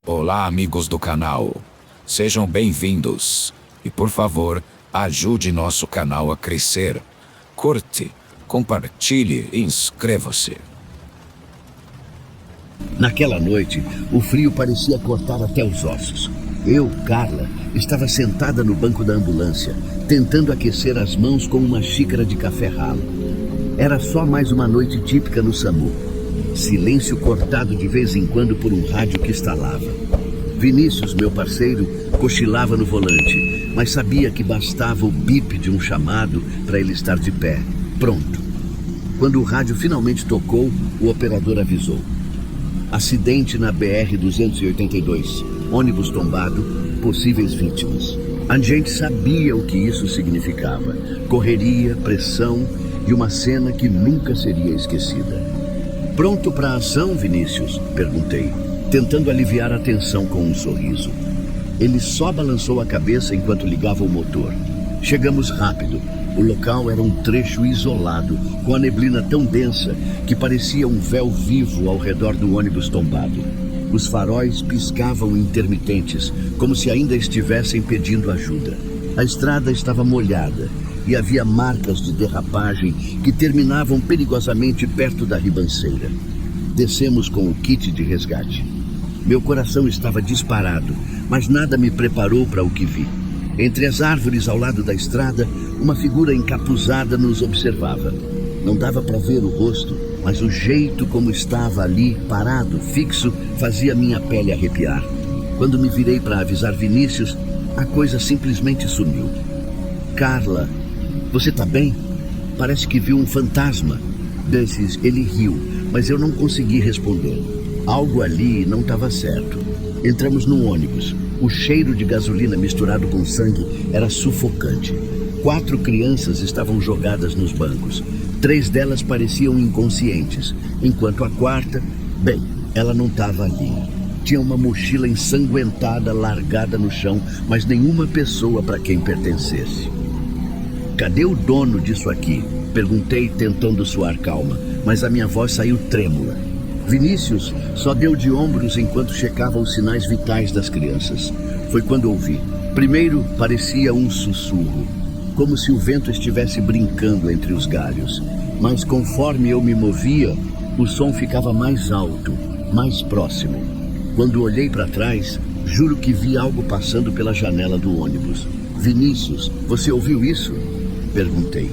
Olá, amigos do canal. Sejam bem-vindos. E por favor, ajude nosso canal a crescer. Curte, compartilhe e inscreva-se. Naquela noite, o frio parecia cortar até os ossos. Eu, Carla, estava sentada no banco da ambulância, tentando aquecer as mãos com uma xícara de café ralo. Era só mais uma noite típica no SAMU. Silêncio cortado de vez em quando por um rádio que estalava. Vinícius, meu parceiro, cochilava no volante, mas sabia que bastava o bip de um chamado para ele estar de pé, pronto. Quando o rádio finalmente tocou, o operador avisou. Acidente na BR-282, ônibus tombado, possíveis vítimas. A gente sabia o que isso significava. Correria, pressão e uma cena que nunca seria esquecida. Pronto para a ação, Vinícius? Perguntei, tentando aliviar a tensão com um sorriso. Ele só balançou a cabeça enquanto ligava o motor. Chegamos rápido. O local era um trecho isolado, com a neblina tão densa que parecia um véu vivo ao redor do ônibus tombado. Os faróis piscavam intermitentes, como se ainda estivessem pedindo ajuda. A estrada estava molhada e havia marcas de derrapagem que terminavam perigosamente perto da ribanceira. Descemos com o kit de resgate. Meu coração estava disparado, mas nada me preparou para o que vi. Entre as árvores ao lado da estrada, uma figura encapuzada nos observava. Não dava para ver o rosto, mas o jeito como estava ali, parado, fixo, fazia minha pele arrepiar. Quando me virei para avisar Vinícius, a coisa simplesmente sumiu. Carla, você tá bem? Parece que viu um fantasma. Desses, ele riu, mas eu não consegui responder. Algo ali não estava certo. Entramos no ônibus. O cheiro de gasolina misturado com sangue era sufocante. 4 crianças estavam jogadas nos bancos. 3 delas pareciam inconscientes, enquanto a quarta, bem, ela não estava ali. Tinha uma mochila ensanguentada largada no chão, mas nenhuma pessoa para quem pertencesse. Cadê o dono disso aqui? Perguntei, tentando soar calma, mas a minha voz saiu trêmula. Vinícius só deu de ombros enquanto checava os sinais vitais das crianças. Foi quando ouvi. Primeiro parecia um sussurro, como se o vento estivesse brincando entre os galhos. Mas conforme eu me movia, o som ficava mais alto, mais próximo. Quando olhei para trás, juro que vi algo passando pela janela do ônibus. Vinícius, você ouviu isso? Perguntei.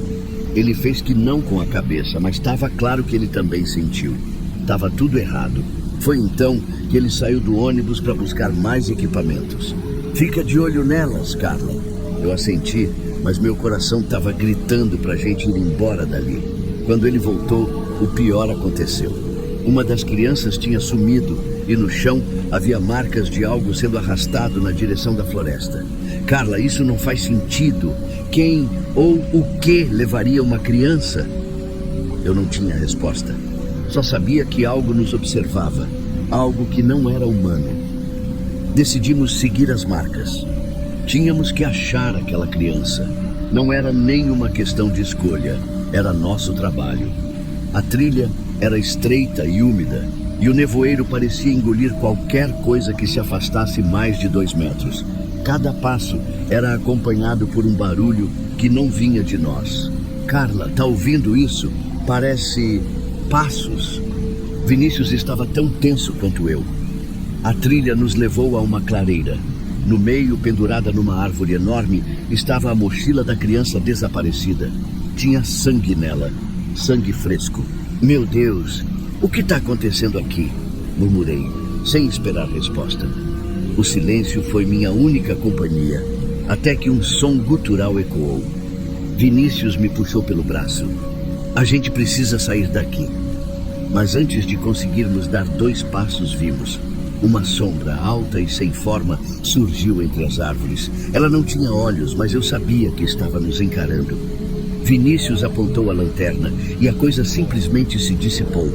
Ele fez que não com a cabeça, mas estava claro que ele também sentiu. Estava tudo errado. Foi então que ele saiu do ônibus para buscar mais equipamentos. Fica de olho nelas, Carla. Eu assenti, mas meu coração estava gritando para a gente ir embora dali. Quando ele voltou, o pior aconteceu. Uma das crianças tinha sumido e no chão havia marcas de algo sendo arrastado na direção da floresta. Carla, isso não faz sentido. Quem ou o que levaria uma criança? Eu não tinha resposta. Só sabia que algo nos observava, algo que não era humano. Decidimos seguir as marcas. Tínhamos que achar aquela criança. Não era nem uma questão de escolha, era nosso trabalho. A trilha era estreita e úmida, e o nevoeiro parecia engolir qualquer coisa que se afastasse mais de 2 metros. Cada passo era acompanhado por um barulho que não vinha de nós. Carla, tá ouvindo isso? Parece passos. Vinícius estava tão tenso quanto eu. A trilha nos levou a uma clareira. No meio, pendurada numa árvore enorme, estava a mochila da criança desaparecida. Tinha sangue nela, sangue fresco. Meu Deus, o que está acontecendo aqui? Murmurei, sem esperar resposta. O silêncio foi minha única companhia, até que um som gutural ecoou. Vinícius me puxou pelo braço. A gente precisa sair daqui. Mas antes de conseguirmos dar 2 passos, vimos. Uma sombra alta e sem forma surgiu entre as árvores. Ela não tinha olhos, mas eu sabia que estava nos encarando. Vinícius apontou a lanterna e a coisa simplesmente se dissipou.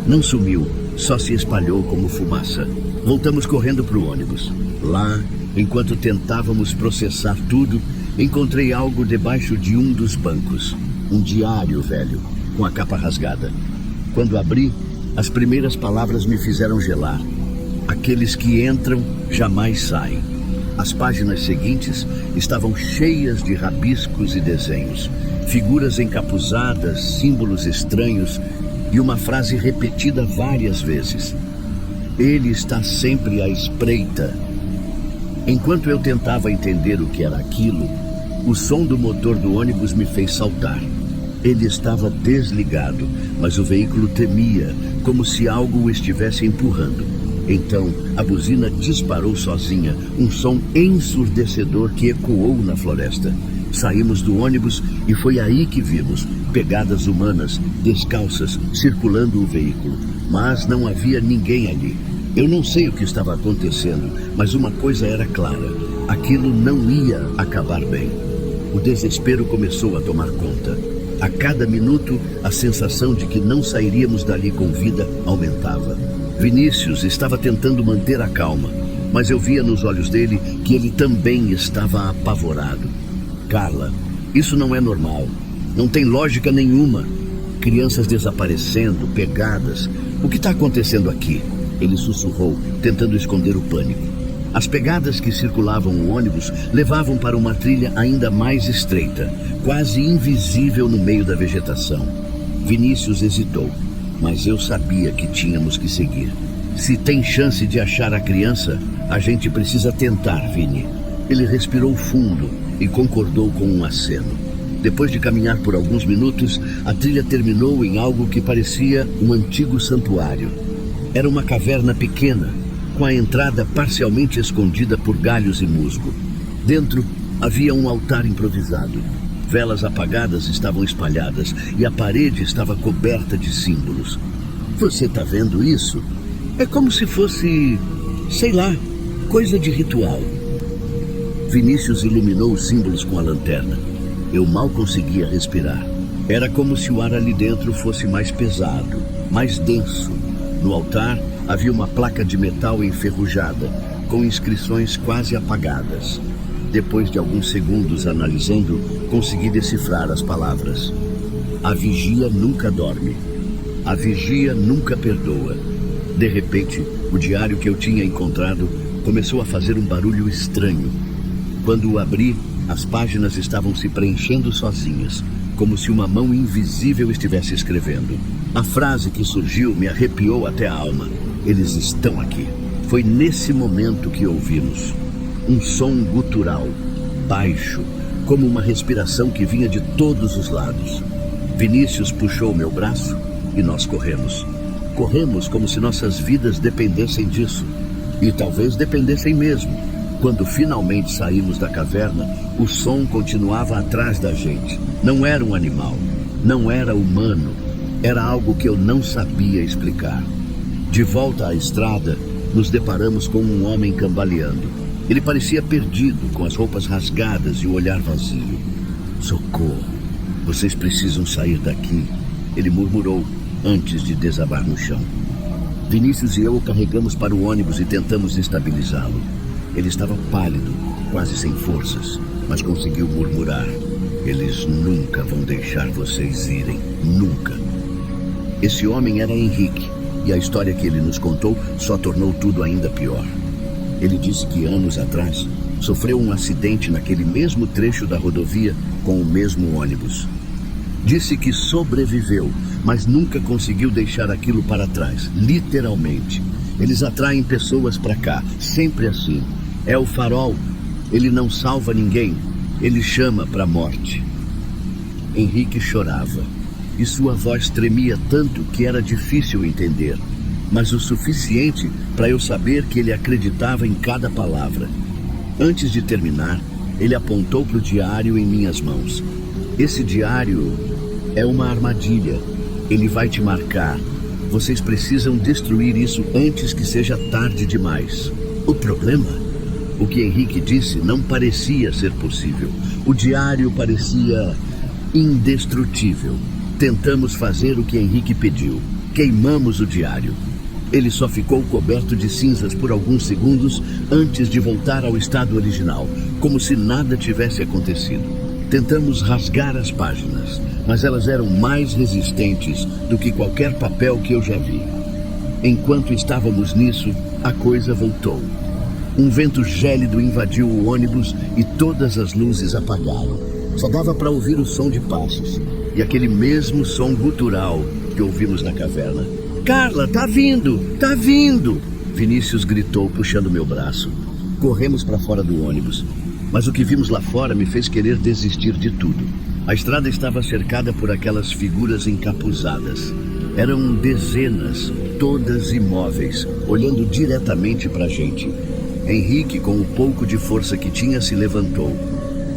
Não sumiu, só se espalhou como fumaça. Voltamos correndo para o ônibus. Lá, enquanto tentávamos processar tudo, encontrei algo debaixo de um dos bancos. Um diário velho, com a capa rasgada. Quando abri, as primeiras palavras me fizeram gelar. Aqueles que entram jamais saem. As páginas seguintes estavam cheias de rabiscos e desenhos, figuras encapuzadas, símbolos estranhos e uma frase repetida várias vezes. Ele está sempre à espreita. Enquanto eu tentava entender o que era aquilo, o som do motor do ônibus me fez saltar. Ele estava desligado, mas o veículo tremia, como se algo o estivesse empurrando. Então, a buzina disparou sozinha, um som ensurdecedor que ecoou na floresta. Saímos do ônibus e foi aí que vimos pegadas humanas, descalças, circulando o veículo. Mas não havia ninguém ali. Eu não sei o que estava acontecendo, mas uma coisa era clara: aquilo não ia acabar bem. O desespero começou a tomar conta. A cada minuto, a sensação de que não sairíamos dali com vida aumentava. Vinícius estava tentando manter a calma, mas eu via nos olhos dele que ele também estava apavorado. Carla, isso não é normal. Não tem lógica nenhuma. Crianças desaparecendo, pegadas. O que está acontecendo aqui? Ele sussurrou, tentando esconder o pânico. As pegadas que circulavam o ônibus levavam para uma trilha ainda mais estreita, quase invisível no meio da vegetação. Vinícius hesitou, mas eu sabia que tínhamos que seguir. Se tem chance de achar a criança, a gente precisa tentar, Vini. Ele respirou fundo e concordou com um aceno. Depois de caminhar por alguns minutos, a trilha terminou em algo que parecia um antigo santuário. Era uma caverna pequena, com a entrada parcialmente escondida por galhos e musgo. Dentro havia um altar improvisado. Velas apagadas estavam espalhadas e a parede estava coberta de símbolos. Você está vendo isso? É como se fosse, sei lá, coisa de ritual. Vinícius iluminou os símbolos com a lanterna. Eu mal conseguia respirar. Era como se o ar ali dentro fosse mais pesado, mais denso. No altar havia uma placa de metal enferrujada, com inscrições quase apagadas. Depois de alguns segundos analisando, consegui decifrar as palavras. A vigia nunca dorme. A vigia nunca perdoa. De repente, o diário que eu tinha encontrado começou a fazer um barulho estranho. Quando o abri, as páginas estavam se preenchendo sozinhas, como se uma mão invisível estivesse escrevendo. A frase que surgiu me arrepiou até a alma. Eles estão aqui. Foi nesse momento que ouvimos. Um som gutural, baixo, como uma respiração que vinha de todos os lados. Vinícius puxou meu braço e nós corremos. Corremos como se nossas vidas dependessem disso. E talvez dependessem mesmo. Quando finalmente saímos da caverna, o som continuava atrás da gente. Não era um animal, não era humano. Era algo que eu não sabia explicar. De volta à estrada, nos deparamos com um homem cambaleando. Ele parecia perdido, com as roupas rasgadas e o olhar vazio. Socorro! Vocês precisam sair daqui, ele murmurou antes de desabar no chão. Vinícius e eu o carregamos para o ônibus e tentamos estabilizá-lo. Ele estava pálido, quase sem forças, mas conseguiu murmurar: eles nunca vão deixar vocês irem, nunca. Esse homem era Henrique, e a história que ele nos contou só tornou tudo ainda pior. Ele disse que anos atrás sofreu um acidente naquele mesmo trecho da rodovia com o mesmo ônibus. Disse que sobreviveu, mas nunca conseguiu deixar aquilo para trás, literalmente. Eles atraem pessoas para cá, sempre assim. É o farol. Ele não salva ninguém, ele chama para a morte. Henrique chorava, e sua voz tremia tanto que era difícil entender, mas o suficiente para eu saber que ele acreditava em cada palavra. Antes de terminar, ele apontou para o diário em minhas mãos. Esse diário é uma armadilha. Ele vai te marcar. Vocês precisam destruir isso antes que seja tarde demais. O problema? O que Henrique disse não parecia ser possível. O diário parecia indestrutível. Tentamos fazer o que Henrique pediu. Queimamos o diário. Ele só ficou coberto de cinzas por alguns segundos antes de voltar ao estado original, como se nada tivesse acontecido. Tentamos rasgar as páginas, mas elas eram mais resistentes do que qualquer papel que eu já vi. Enquanto estávamos nisso, a coisa voltou. Um vento gélido invadiu o ônibus e todas as luzes apagaram. Só dava para ouvir o som de passos e aquele mesmo som gutural que ouvimos na caverna. Carla, tá vindo! Tá vindo! Vinícius gritou, puxando meu braço. Corremos para fora do ônibus, mas o que vimos lá fora me fez querer desistir de tudo. A estrada estava cercada por aquelas figuras encapuzadas. Eram dezenas, todas imóveis, olhando diretamente para a gente. Henrique, com o pouco de força que tinha, se levantou.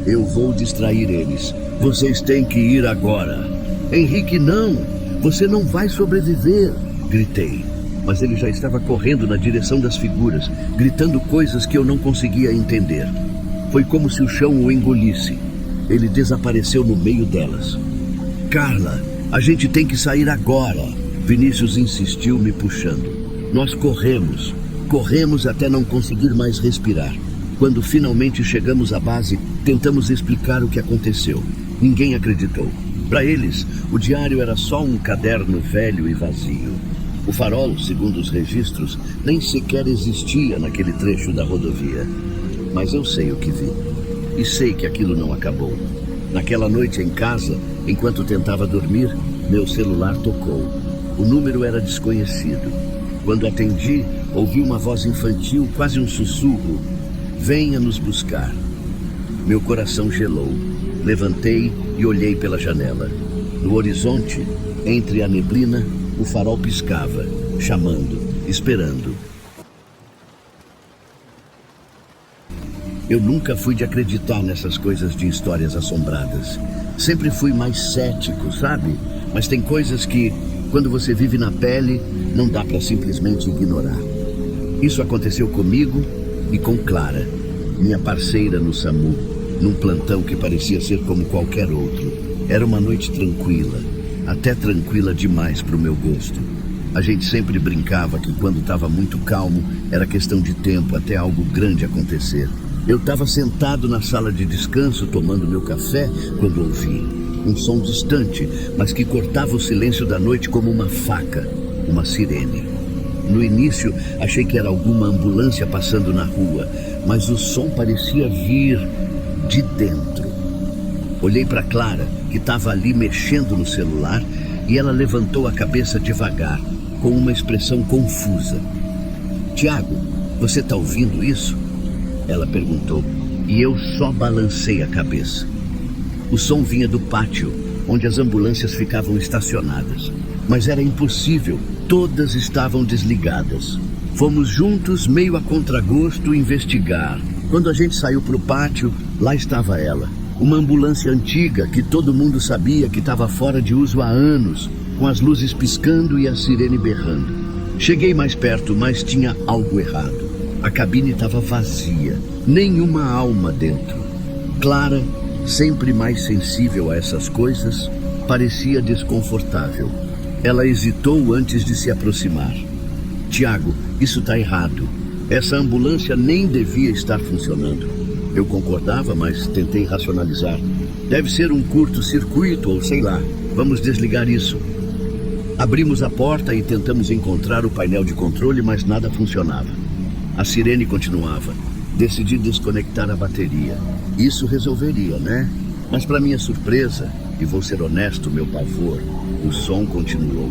Eu vou distrair eles. Vocês têm que ir agora. Henrique, não! Você não vai sobreviver! Gritei. Mas ele já estava correndo na direção das figuras, gritando coisas que eu não conseguia entender. Foi como se o chão o engolisse. Ele desapareceu no meio delas. Carla, a gente tem que sair agora. Vinícius insistiu, me puxando. Nós corremos. Corremos até não conseguir mais respirar. Quando finalmente chegamos à base, tentamos explicar o que aconteceu. Ninguém acreditou. Para eles, o diário era só um caderno velho e vazio. O farol, segundo os registros, nem sequer existia naquele trecho da rodovia. Mas eu sei o que vi. E sei que aquilo não acabou. Naquela noite em casa, enquanto tentava dormir, meu celular tocou. O número era desconhecido. Quando atendi, ouvi uma voz infantil, quase um sussurro. Venha nos buscar. Meu coração gelou. Levantei e olhei pela janela. No horizonte, entre a neblina, o farol piscava, chamando, esperando. Eu nunca fui de acreditar nessas coisas de histórias assombradas. Sempre fui mais cético, sabe? Mas tem coisas que, quando você vive na pele, não dá para simplesmente ignorar. Isso aconteceu comigo e com Clara, minha parceira no SAMU, num plantão que parecia ser como qualquer outro. Era uma noite tranquila, até tranquila demais para o meu gosto. A gente sempre brincava que quando estava muito calmo, era questão de tempo até algo grande acontecer. Eu estava sentado na sala de descanso tomando meu café quando ouvi um som distante, mas que cortava o silêncio da noite como uma faca, uma sirene. No início, achei que era alguma ambulância passando na rua, mas o som parecia vir de dentro. Olhei para Clara, que estava ali mexendo no celular, e ela levantou a cabeça devagar, com uma expressão confusa. Tiago, você está ouvindo isso? Ela perguntou, e eu só balancei a cabeça. O som vinha do pátio, onde as ambulâncias ficavam estacionadas. Mas era impossível, todas estavam desligadas. Fomos juntos, meio a contragosto, investigar. Quando a gente saiu para o pátio, lá estava ela. Uma ambulância antiga que todo mundo sabia que estava fora de uso há anos, com as luzes piscando e a sirene berrando. Cheguei mais perto, mas tinha algo errado. A cabine estava vazia, nenhuma alma dentro. Clara, sempre mais sensível a essas coisas, parecia desconfortável. Ela hesitou antes de se aproximar. Tiago, isso está errado. Essa ambulância nem devia estar funcionando. Eu concordava, mas tentei racionalizar. Deve ser um curto-circuito ou sei lá. Vamos desligar isso. Abrimos a porta e tentamos encontrar o painel de controle, mas nada funcionava. A sirene continuava. Decidi desconectar a bateria. Isso resolveria, né? Mas para minha surpresa, e vou ser honesto, meu pavor, o som continuou.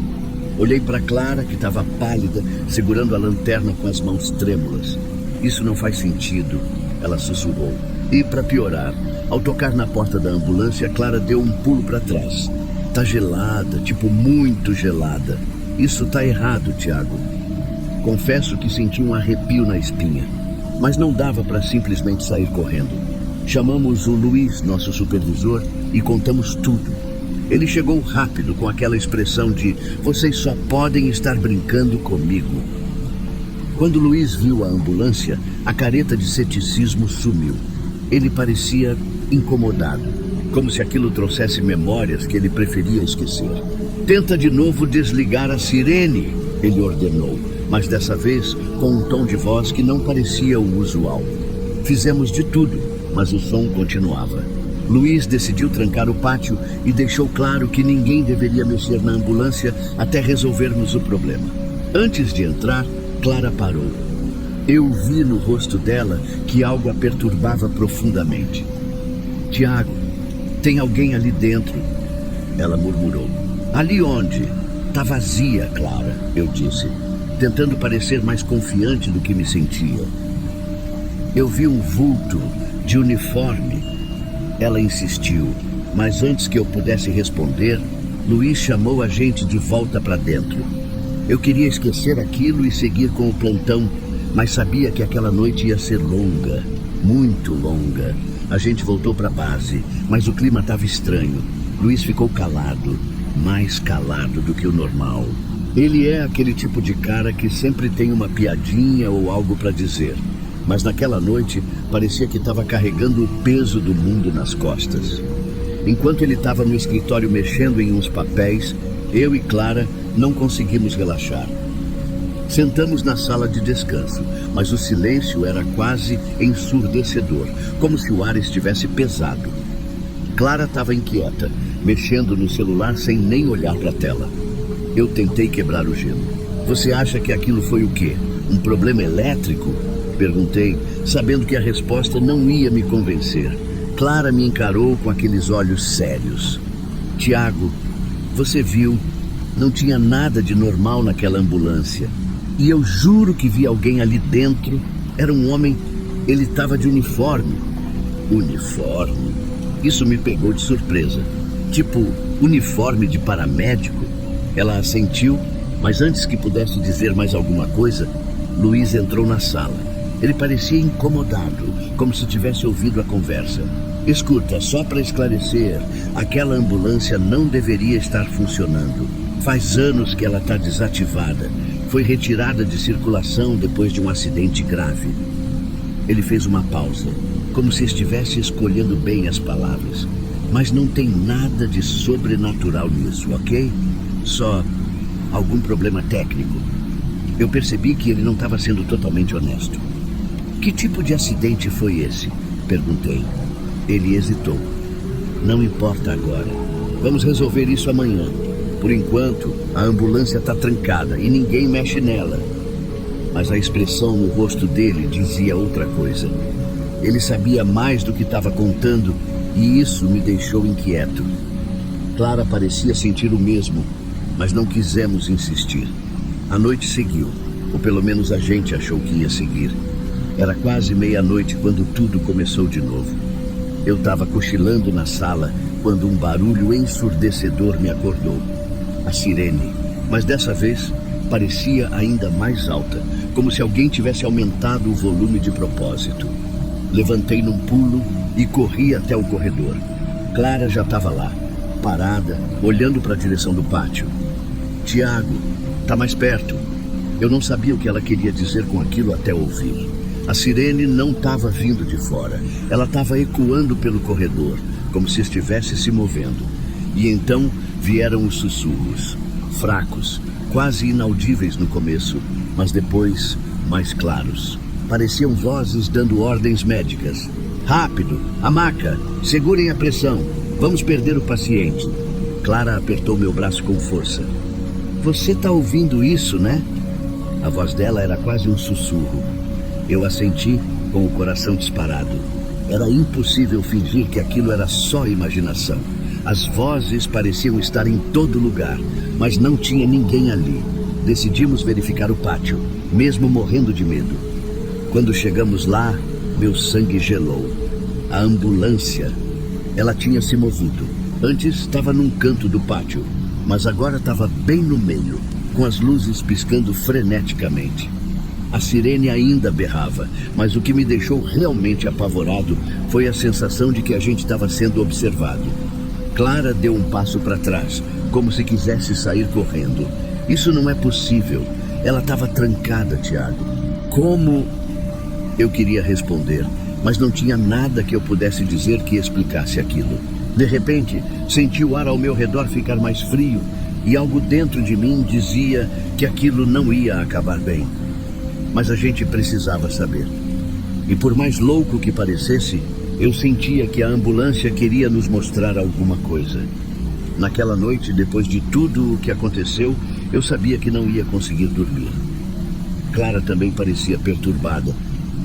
Olhei para Clara, que estava pálida, segurando a lanterna com as mãos trêmulas. Isso não faz sentido, ela sussurrou. E para piorar, ao tocar na porta da ambulância, Clara deu um pulo para trás. Tá gelada, tipo muito gelada. Isso tá errado, Tiago. Confesso que senti um arrepio na espinha, mas não dava para simplesmente sair correndo. Chamamos o Luiz, nosso supervisor, e contamos tudo. Ele chegou rápido com aquela expressão de "vocês só podem estar brincando comigo". Quando Luiz viu a ambulância, a careta de ceticismo sumiu. Ele parecia incomodado, como se aquilo trouxesse memórias que ele preferia esquecer. "Tenta de novo desligar a sirene", ele ordenou, mas dessa vez com um tom de voz que não parecia o usual. Fizemos de tudo, mas o som continuava. Luiz decidiu trancar o pátio e deixou claro que ninguém deveria mexer na ambulância até resolvermos o problema. Antes de entrar, Clara parou. Eu vi no rosto dela que algo a perturbava profundamente. Tiago, tem alguém ali dentro, ela murmurou. Ali onde? Tá vazia, Clara, eu disse, tentando parecer mais confiante do que me sentia. Eu vi um vulto de uniforme. Ela insistiu, mas antes que eu pudesse responder, Luiz chamou a gente de volta para dentro. Eu queria esquecer aquilo e seguir com o plantão, mas sabia que aquela noite ia ser longa, muito longa. A gente voltou para a base, mas o clima estava estranho. Luiz ficou calado, mais calado do que o normal. Ele é aquele tipo de cara que sempre tem uma piadinha ou algo para dizer. Mas naquela noite parecia que estava carregando o peso do mundo nas costas. Enquanto ele estava no escritório mexendo em uns papéis, eu e Clara não conseguimos relaxar. Sentamos na sala de descanso, mas o silêncio era quase ensurdecedor, como se o ar estivesse pesado. Clara estava inquieta, mexendo no celular sem nem olhar para a tela. Eu tentei quebrar o gelo. Você acha que aquilo foi o quê? Um problema elétrico? Perguntei, sabendo que a resposta não ia me convencer. Clara me encarou com aqueles olhos sérios. Tiago, você viu, não tinha nada de normal naquela ambulância. E eu juro que vi alguém ali dentro. Era um homem, ele estava de uniforme. Uniforme? Isso me pegou de surpresa. Tipo, uniforme de paramédico? Ela assentiu, mas antes que pudesse dizer mais alguma coisa, Luiz entrou na sala. Ele parecia incomodado, como se tivesse ouvido a conversa. Escuta, só para esclarecer, aquela ambulância não deveria estar funcionando. Faz anos que ela está desativada. Foi retirada de circulação depois de um acidente grave. Ele fez uma pausa, como se estivesse escolhendo bem as palavras. Mas não tem nada de sobrenatural nisso, ok? Só algum problema técnico. Eu percebi que ele não estava sendo totalmente honesto. Que tipo de acidente foi esse? Perguntei. Ele hesitou. Não importa agora. Vamos resolver isso amanhã. Por enquanto, a ambulância está trancada e ninguém mexe nela. Mas a expressão no rosto dele dizia outra coisa. Ele sabia mais do que estava contando e isso me deixou inquieto. Clara parecia sentir o mesmo, mas não quisemos insistir. A noite seguiu, ou pelo menos a gente achou que ia seguir. Era quase meia-noite quando tudo começou de novo. Eu estava cochilando na sala quando um barulho ensurdecedor me acordou. A sirene, mas dessa vez parecia ainda mais alta, como se alguém tivesse aumentado o volume de propósito. Levantei num pulo e corri até o corredor. Clara já estava lá, parada, olhando para a direção do pátio. Tiago, tá mais perto. Eu não sabia o que ela queria dizer com aquilo até ouvir. A sirene não estava vindo de fora. Ela estava ecoando pelo corredor, como se estivesse se movendo. E então vieram os sussurros, fracos, quase inaudíveis no começo, mas depois mais claros. Pareciam vozes dando ordens médicas. Rápido, a maca, segurem a pressão, vamos perder o paciente. Clara apertou meu braço com força. Você está ouvindo isso, né? A voz dela era quase um sussurro. Eu assenti com o coração disparado. Era impossível fingir que aquilo era só imaginação. As vozes pareciam estar em todo lugar, mas não tinha ninguém ali. Decidimos verificar o pátio, mesmo morrendo de medo. Quando chegamos lá, meu sangue gelou. A ambulância, ela tinha se movido. Antes estava num canto do pátio, mas agora estava bem no meio, com as luzes piscando freneticamente. A sirene ainda berrava, mas o que me deixou realmente apavorado foi a sensação de que a gente estava sendo observado. Clara deu um passo para trás, como se quisesse sair correndo. Isso não é possível. Ela estava trancada, Tiago. Como? Eu queria responder, mas não tinha nada que eu pudesse dizer que explicasse aquilo. De repente, senti o ar ao meu redor ficar mais frio e algo dentro de mim dizia que aquilo não ia acabar bem. Mas a gente precisava saber. E por mais louco que parecesse, eu sentia que a ambulância queria nos mostrar alguma coisa. Naquela noite, depois de tudo o que aconteceu, eu sabia que não ia conseguir dormir. Clara também parecia perturbada.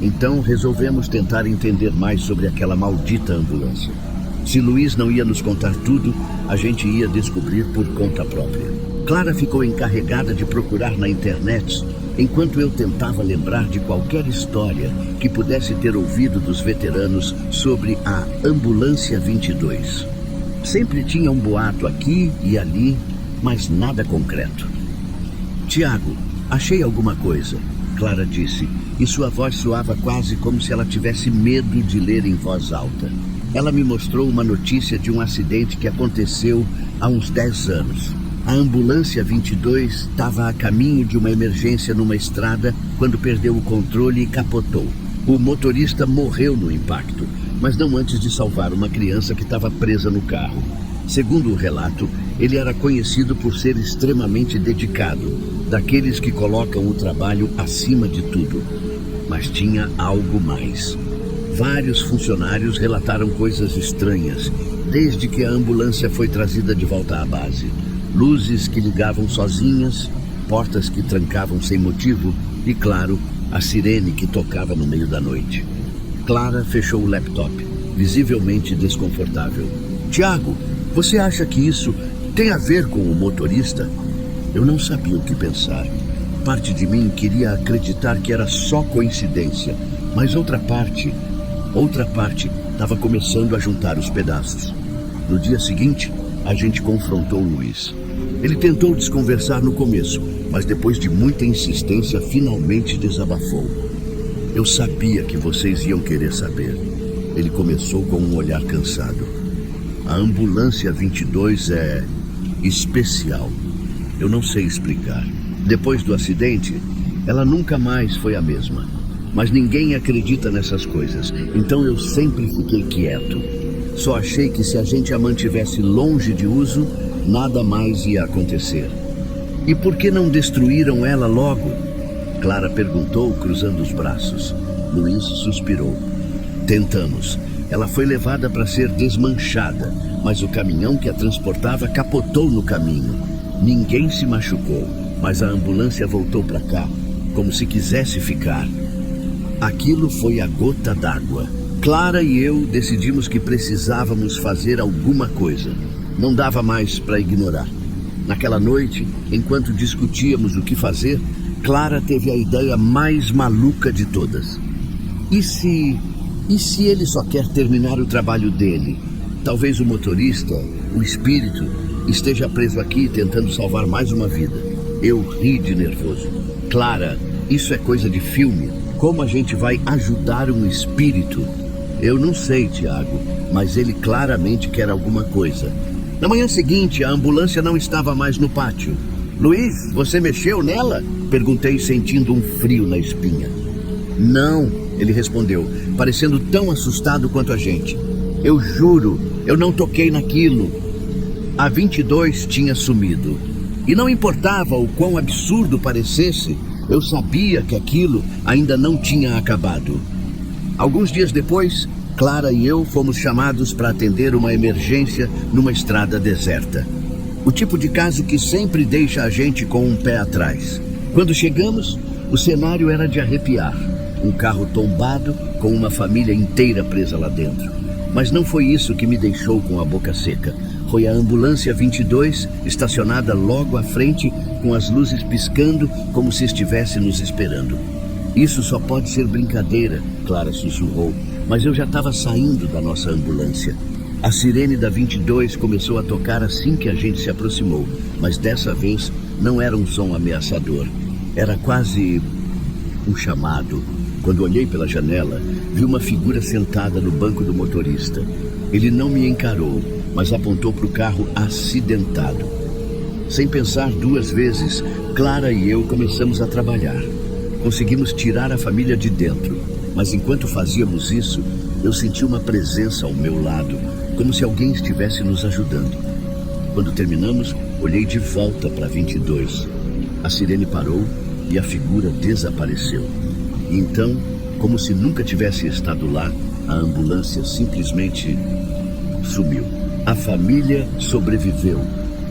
Então resolvemos tentar entender mais sobre aquela maldita ambulância. Se Luiz não ia nos contar tudo, a gente ia descobrir por conta própria. Clara ficou encarregada de procurar na internet, enquanto eu tentava lembrar de qualquer história que pudesse ter ouvido dos veteranos sobre a Ambulância 22. Sempre tinha um boato aqui e ali, mas nada concreto. Tiago, achei alguma coisa, Clara disse, e sua voz soava quase como se ela tivesse medo de ler em voz alta. Ela me mostrou uma notícia de um acidente que aconteceu há uns 10 anos. A ambulância 22 estava a caminho de uma emergência numa estrada quando perdeu o controle e capotou. O motorista morreu no impacto, mas não antes de salvar uma criança que estava presa no carro. Segundo o relato, ele era conhecido por ser extremamente dedicado, daqueles que colocam o trabalho acima de tudo. Mas tinha algo mais. Vários funcionários relataram coisas estranhas, desde que a ambulância foi trazida de volta à base. Luzes que ligavam sozinhas, portas que trancavam sem motivo e, claro, a sirene que tocava no meio da noite. Clara fechou o laptop, visivelmente desconfortável. Tiago, você acha que isso tem a ver com o motorista? Eu não sabia o que pensar. Parte de mim queria acreditar que era só coincidência, mas outra parte estava começando a juntar os pedaços. No dia seguinte, a gente confrontou Luiz. Ele tentou desconversar no começo, mas depois de muita insistência, finalmente desabafou. Eu sabia que vocês iam querer saber. Ele começou com um olhar cansado. A ambulância 22 é especial. Eu não sei explicar. Depois do acidente, ela nunca mais foi a mesma. Mas ninguém acredita nessas coisas, então eu sempre fiquei quieto. Só achei que se a gente a mantivesse longe de uso, nada mais ia acontecer. E por que não destruíram ela logo? Clara perguntou, cruzando os braços. Luiz suspirou. Tentamos. Ela foi levada para ser desmanchada, mas o caminhão que a transportava capotou no caminho. Ninguém se machucou, mas a ambulância voltou para cá, como se quisesse ficar. Aquilo foi a gota d'água. Clara e eu decidimos que precisávamos fazer alguma coisa. Não dava mais para ignorar. Naquela noite, enquanto discutíamos o que fazer, Clara teve a ideia mais maluca de todas. E se ele só quer terminar o trabalho dele? Talvez o motorista, o espírito, esteja preso aqui tentando salvar mais uma vida. Eu ri de nervoso. Clara, isso é coisa de filme. Como a gente vai ajudar um espírito? Eu não sei, Tiago, mas ele claramente quer alguma coisa. Na manhã seguinte, a ambulância não estava mais no pátio. Luiz, você mexeu nela? Perguntei, sentindo um frio na espinha. Não, ele respondeu, parecendo tão assustado quanto a gente. Eu juro, eu não toquei naquilo. A 22 tinha sumido. E não importava o quão absurdo parecesse, eu sabia que aquilo ainda não tinha acabado. Alguns dias depois, Clara e eu fomos chamados para atender uma emergência numa estrada deserta. O tipo de caso que sempre deixa a gente com um pé atrás. Quando chegamos, o cenário era de arrepiar. Um carro tombado com uma família inteira presa lá dentro. Mas não foi isso que me deixou com a boca seca. Foi a ambulância 22 estacionada logo à frente, com as luzes piscando como se estivesse nos esperando. Isso só pode ser brincadeira, Clara sussurrou, mas eu já estava saindo da nossa ambulância. A sirene da 22 começou a tocar assim que a gente se aproximou, mas dessa vez não era um som ameaçador. Era quase um chamado. Quando olhei pela janela, vi uma figura sentada no banco do motorista. Ele não me encarou, mas apontou para o carro acidentado. Sem pensar duas vezes, Clara e eu começamos a trabalhar. Conseguimos tirar a família de dentro, mas enquanto fazíamos isso, eu senti uma presença ao meu lado, como se alguém estivesse nos ajudando. Quando terminamos, olhei de volta para 22. A sirene parou e a figura desapareceu. E então, como se nunca tivesse estado lá, a ambulância simplesmente sumiu. A família sobreviveu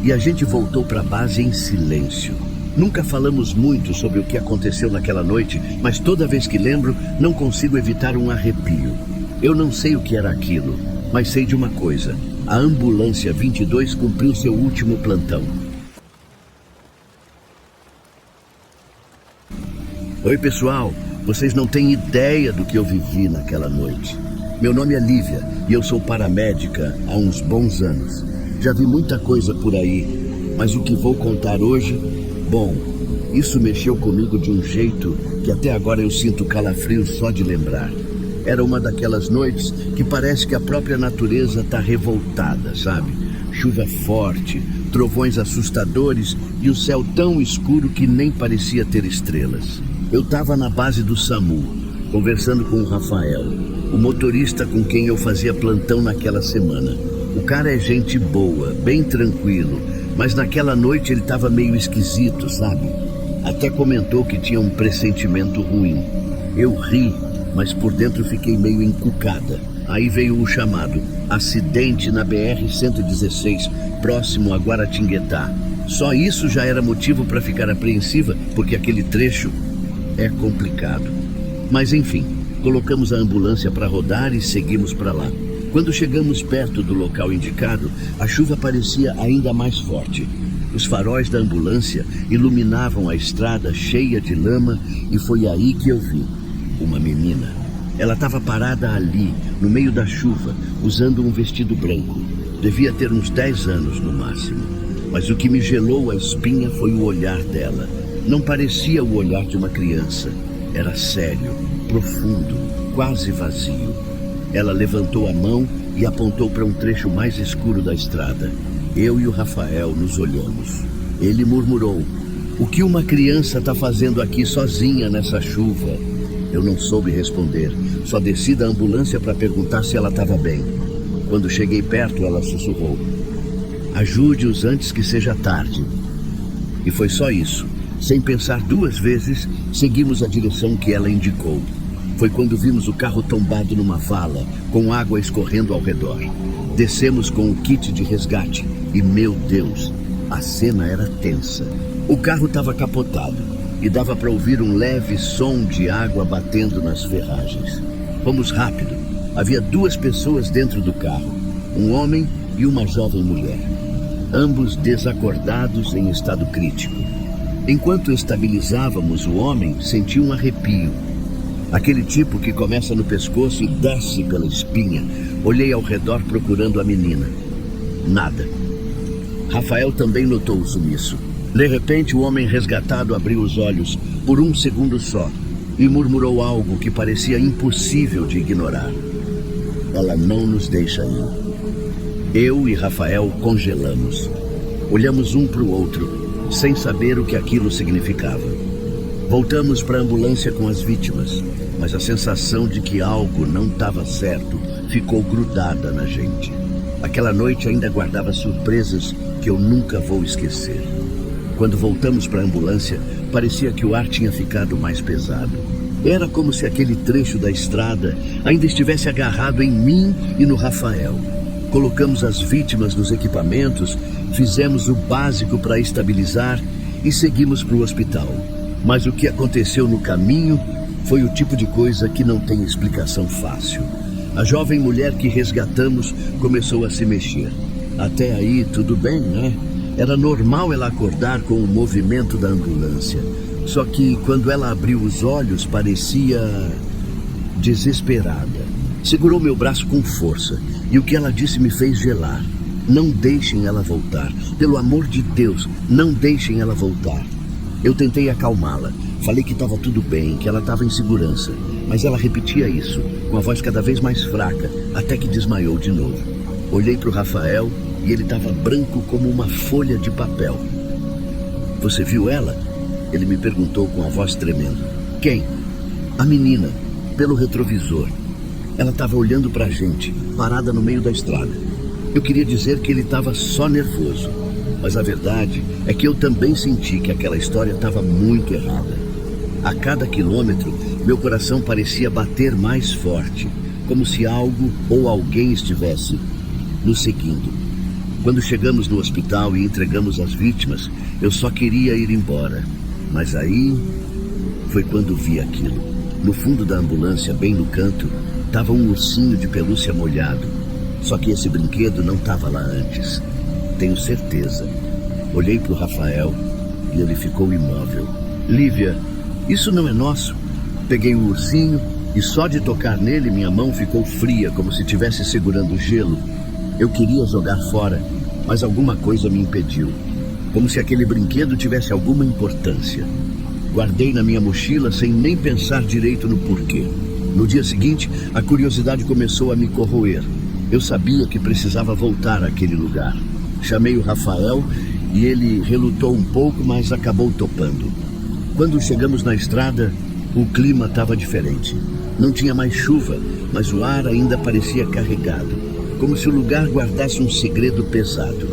e a gente voltou para a base em silêncio. Nunca falamos muito sobre o que aconteceu naquela noite, mas toda vez que lembro, não consigo evitar um arrepio. Eu não sei o que era aquilo, mas sei de uma coisa. A ambulância 22 cumpriu seu último plantão. Oi, pessoal. Vocês não têm ideia do que eu vivi naquela noite. Meu nome é Lívia e eu sou paramédica há uns bons anos. Já vi muita coisa por aí, mas o que vou contar hoje, bom, isso mexeu comigo de um jeito que até agora eu sinto calafrio só de lembrar. Era uma daquelas noites que parece que a própria natureza está revoltada, sabe? Chuva forte, trovões assustadores e o céu tão escuro que nem parecia ter estrelas. Eu estava na base do SAMU, conversando com o Rafael, o motorista com quem eu fazia plantão naquela semana. O cara é gente boa, bem tranquilo, mas naquela noite ele estava meio esquisito, sabe? Até comentou que tinha um pressentimento ruim. Eu ri, mas por dentro fiquei meio encucada. Aí veio o chamado: acidente na BR-116, próximo a Guaratinguetá. Só isso já era motivo para ficar apreensiva, porque aquele trecho é complicado. Mas enfim, colocamos a ambulância para rodar e seguimos para lá. Quando chegamos perto do local indicado, a chuva parecia ainda mais forte. Os faróis da ambulância iluminavam a estrada cheia de lama e foi aí que eu vi uma menina. Ela estava parada ali, no meio da chuva, usando um vestido branco. Devia ter uns 10 anos no máximo. Mas o que me gelou a espinha foi o olhar dela. Não parecia o olhar de uma criança. Era sério, profundo, quase vazio. Ela levantou a mão e apontou para um trecho mais escuro da estrada. Eu e o Rafael nos olhamos. Ele murmurou: "O que uma criança está fazendo aqui sozinha nessa chuva?" Eu não soube responder. Só desci da ambulância para perguntar se ela estava bem. Quando cheguei perto, ela sussurrou: "Ajude-os antes que seja tarde." E foi só isso. Sem pensar duas vezes, seguimos a direção que ela indicou. Foi quando vimos o carro tombado numa vala, com água escorrendo ao redor. Descemos com o kit de resgate e, meu Deus, a cena era tensa. O carro estava capotado e dava para ouvir um leve som de água batendo nas ferragens. Fomos rápido. Havia 2 pessoas dentro do carro, um homem e uma jovem mulher, ambos desacordados em estado crítico. Enquanto estabilizávamos o homem, senti um arrepio. Aquele tipo que começa no pescoço e desce pela espinha. Olhei ao redor procurando a menina. Nada. Rafael também notou o sumiço. De repente, o homem resgatado abriu os olhos, por um segundo só, e murmurou algo que parecia impossível de ignorar. "Ela não nos deixa ir." Eu e Rafael congelamos. Olhamos um para o outro, sem saber o que aquilo significava. Voltamos para a ambulância com as vítimas, mas a sensação de que algo não estava certo ficou grudada na gente. Aquela noite ainda guardava surpresas que eu nunca vou esquecer. Quando voltamos para a ambulância, parecia que o ar tinha ficado mais pesado. Era como se aquele trecho da estrada ainda estivesse agarrado em mim e no Rafael. Colocamos as vítimas nos equipamentos, fizemos o básico para estabilizar e seguimos para o hospital. Mas o que aconteceu no caminho foi o tipo de coisa que não tem explicação fácil. A jovem mulher que resgatamos começou a se mexer. Até aí tudo bem, né? Era normal ela acordar com o movimento da ambulância. Só que quando ela abriu os olhos parecia desesperada. Segurou meu braço com força e o que ela disse me fez gelar. "Não deixem ela voltar. Pelo amor de Deus, não deixem ela voltar." Eu tentei acalmá-la. Falei que estava tudo bem, que ela estava em segurança. Mas ela repetia isso, com a voz cada vez mais fraca, até que desmaiou de novo. Olhei para o Rafael e ele estava branco como uma folha de papel. "Você viu ela?" Ele me perguntou com a voz tremendo. "Quem?" "A menina, pelo retrovisor. Ela estava olhando para a gente, parada no meio da estrada." Eu queria dizer que ele estava só nervoso, mas a verdade é que eu também senti que aquela história estava muito errada. A cada quilômetro, meu coração parecia bater mais forte, como se algo ou alguém estivesse nos seguindo. Quando chegamos no hospital e entregamos as vítimas, eu só queria ir embora. Mas aí foi quando vi aquilo. No fundo da ambulância, bem no canto, estava um ursinho de pelúcia molhado. Só que esse brinquedo não estava lá antes. Tenho certeza. Olhei para o Rafael e ele ficou imóvel. Lívia, isso não é nosso. Peguei o ursinho e só de tocar nele minha mão ficou fria, como se estivesse segurando gelo. Eu queria jogar fora, mas alguma coisa me impediu. Como se aquele brinquedo tivesse alguma importância. Guardei na minha mochila sem nem pensar direito no porquê. No dia seguinte, a curiosidade começou a me corroer. Eu sabia que precisava voltar àquele lugar. Chamei o Rafael e ele relutou um pouco, mas acabou topando. Quando chegamos na estrada, o clima estava diferente. Não tinha mais chuva, mas o ar ainda parecia carregado, como se o lugar guardasse um segredo pesado.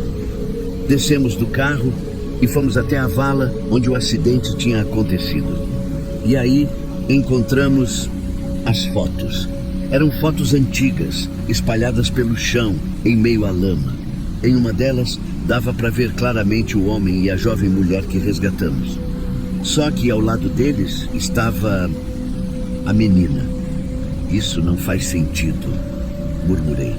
Descemos do carro e fomos até a vala onde o acidente tinha acontecido. E aí encontramos as fotos. Eram fotos antigas, espalhadas pelo chão, em meio à lama. Em uma delas, dava para ver claramente o homem e a jovem mulher que resgatamos. Só que ao lado deles estava a menina. Isso não faz sentido, murmurei.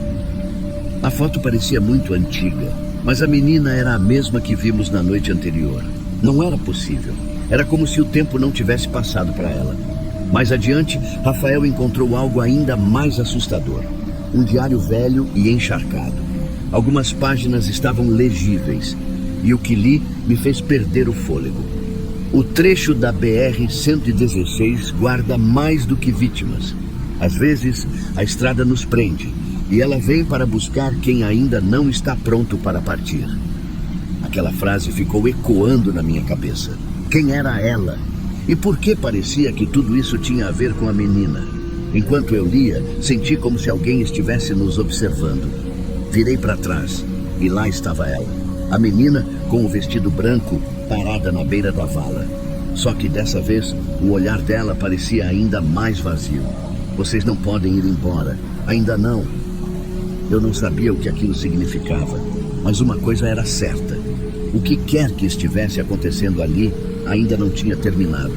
A foto parecia muito antiga, mas a menina era a mesma que vimos na noite anterior. Não era possível. Era como se o tempo não tivesse passado para ela. Mais adiante, Rafael encontrou algo ainda mais assustador. Um diário velho e encharcado. Algumas páginas estavam legíveis, e o que li me fez perder o fôlego. O trecho da BR-116 guarda mais do que vítimas. Às vezes, a estrada nos prende, e ela vem para buscar quem ainda não está pronto para partir. Aquela frase ficou ecoando na minha cabeça. Quem era ela? E por que parecia que tudo isso tinha a ver com a menina? Enquanto eu lia, senti como se alguém estivesse nos observando. Virei para trás e lá estava ela. A menina com o vestido branco parada na beira da vala. Só que dessa vez o olhar dela parecia ainda mais vazio. Vocês não podem ir embora. Ainda não. Eu não sabia o que aquilo significava, mas uma coisa era certa. O que quer que estivesse acontecendo ali ainda não tinha terminado.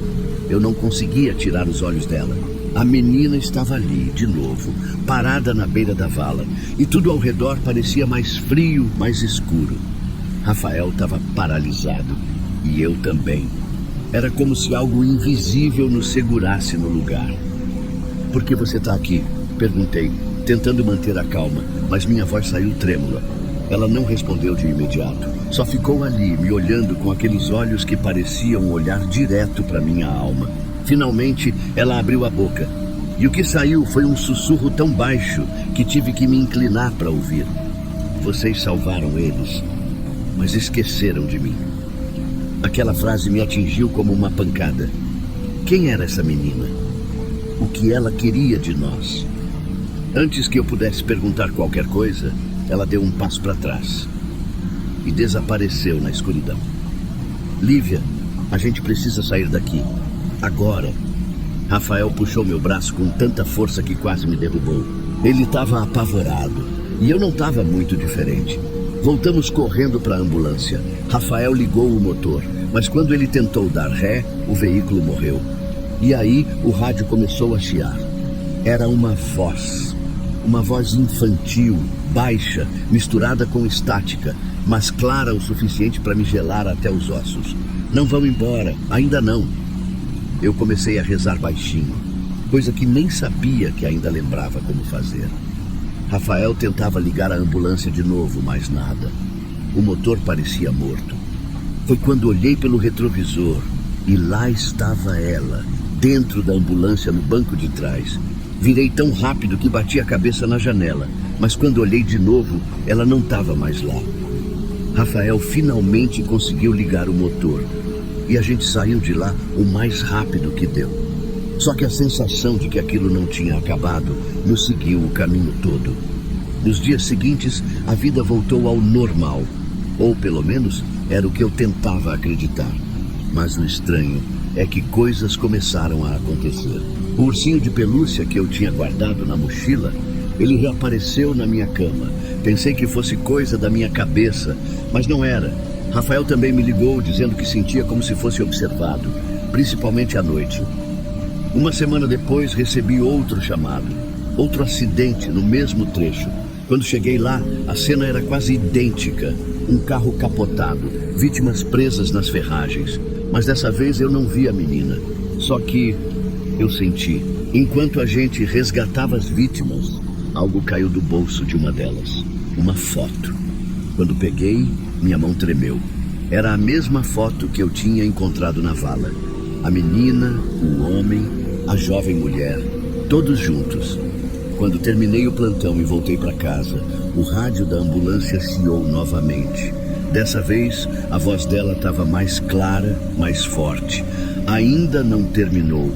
Eu não conseguia tirar os olhos dela. A menina estava ali, de novo, parada na beira da vala, e tudo ao redor parecia mais frio, mais escuro. Rafael estava paralisado, e eu também. Era como se algo invisível nos segurasse no lugar. "Por que você está aqui?" perguntei, tentando manter a calma, mas minha voz saiu trêmula. Ela não respondeu de imediato. Só ficou ali, me olhando com aqueles olhos que pareciam olhar direto para minha alma. Finalmente, ela abriu a boca. E o que saiu foi um sussurro tão baixo que tive que me inclinar para ouvir. "Vocês salvaram eles, mas esqueceram de mim." Aquela frase me atingiu como uma pancada. Quem era essa menina? O que ela queria de nós? Antes que eu pudesse perguntar qualquer coisa, ela deu um passo para trás e desapareceu na escuridão. "Lívia, a gente precisa sair daqui. Agora." Rafael puxou meu braço com tanta força que quase me derrubou. Ele estava apavorado e eu não estava muito diferente. Voltamos correndo para a ambulância. Rafael ligou o motor, mas quando ele tentou dar ré, o veículo morreu. E aí o rádio começou a chiar. Era uma voz infantil, baixa, misturada com estática, mas clara o suficiente para me gelar até os ossos. "Não vão embora, ainda não." Eu comecei a rezar baixinho, coisa que nem sabia que ainda lembrava como fazer. Rafael tentava ligar a ambulância de novo, mas nada. O motor parecia morto. Foi quando olhei pelo retrovisor e lá estava ela, dentro da ambulância no banco de trás. Virei tão rápido que bati a cabeça na janela, mas quando olhei de novo, ela não estava mais lá. Rafael finalmente conseguiu ligar o motor e a gente saiu de lá o mais rápido que deu. Só que a sensação de que aquilo não tinha acabado nos seguiu o caminho todo. Nos dias seguintes, a vida voltou ao normal, ou pelo menos era o que eu tentava acreditar. Mas o estranho é que coisas começaram a acontecer. O ursinho de pelúcia que eu tinha guardado na mochila, ele reapareceu na minha cama, Pensei que fosse coisa da minha cabeça, mas não era. Rafael também me ligou dizendo que sentia como se fosse observado, principalmente à noite. Uma semana depois recebi outro chamado, outro acidente no mesmo trecho. Quando cheguei lá, a cena era quase idêntica. Um carro capotado, vítimas presas nas ferragens. Mas dessa vez eu não vi a menina. Só que eu senti, enquanto a gente resgatava as vítimas, algo caiu do bolso de uma delas. Uma foto. Quando peguei, minha mão tremeu. Era a mesma foto que eu tinha encontrado na vala. A menina, o homem, a jovem mulher, todos juntos. Quando terminei o plantão e voltei para casa, o rádio da ambulância chiou novamente. Dessa vez, a voz dela estava mais clara, mais forte. Ainda não terminou.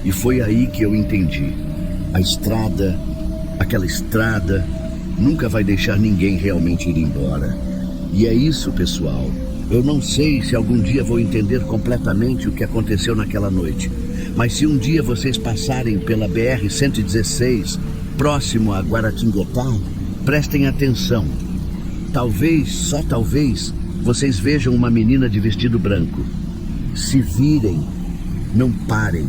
E foi aí que eu entendi. A estrada, aquela estrada, nunca vai deixar ninguém realmente ir embora. E é isso, pessoal. Eu não sei se algum dia vou entender completamente o que aconteceu naquela noite. Mas se um dia vocês passarem pela BR-116, próximo a Guaratinguetá, prestem atenção. Talvez, só talvez, vocês vejam uma menina de vestido branco. Se virem, não parem.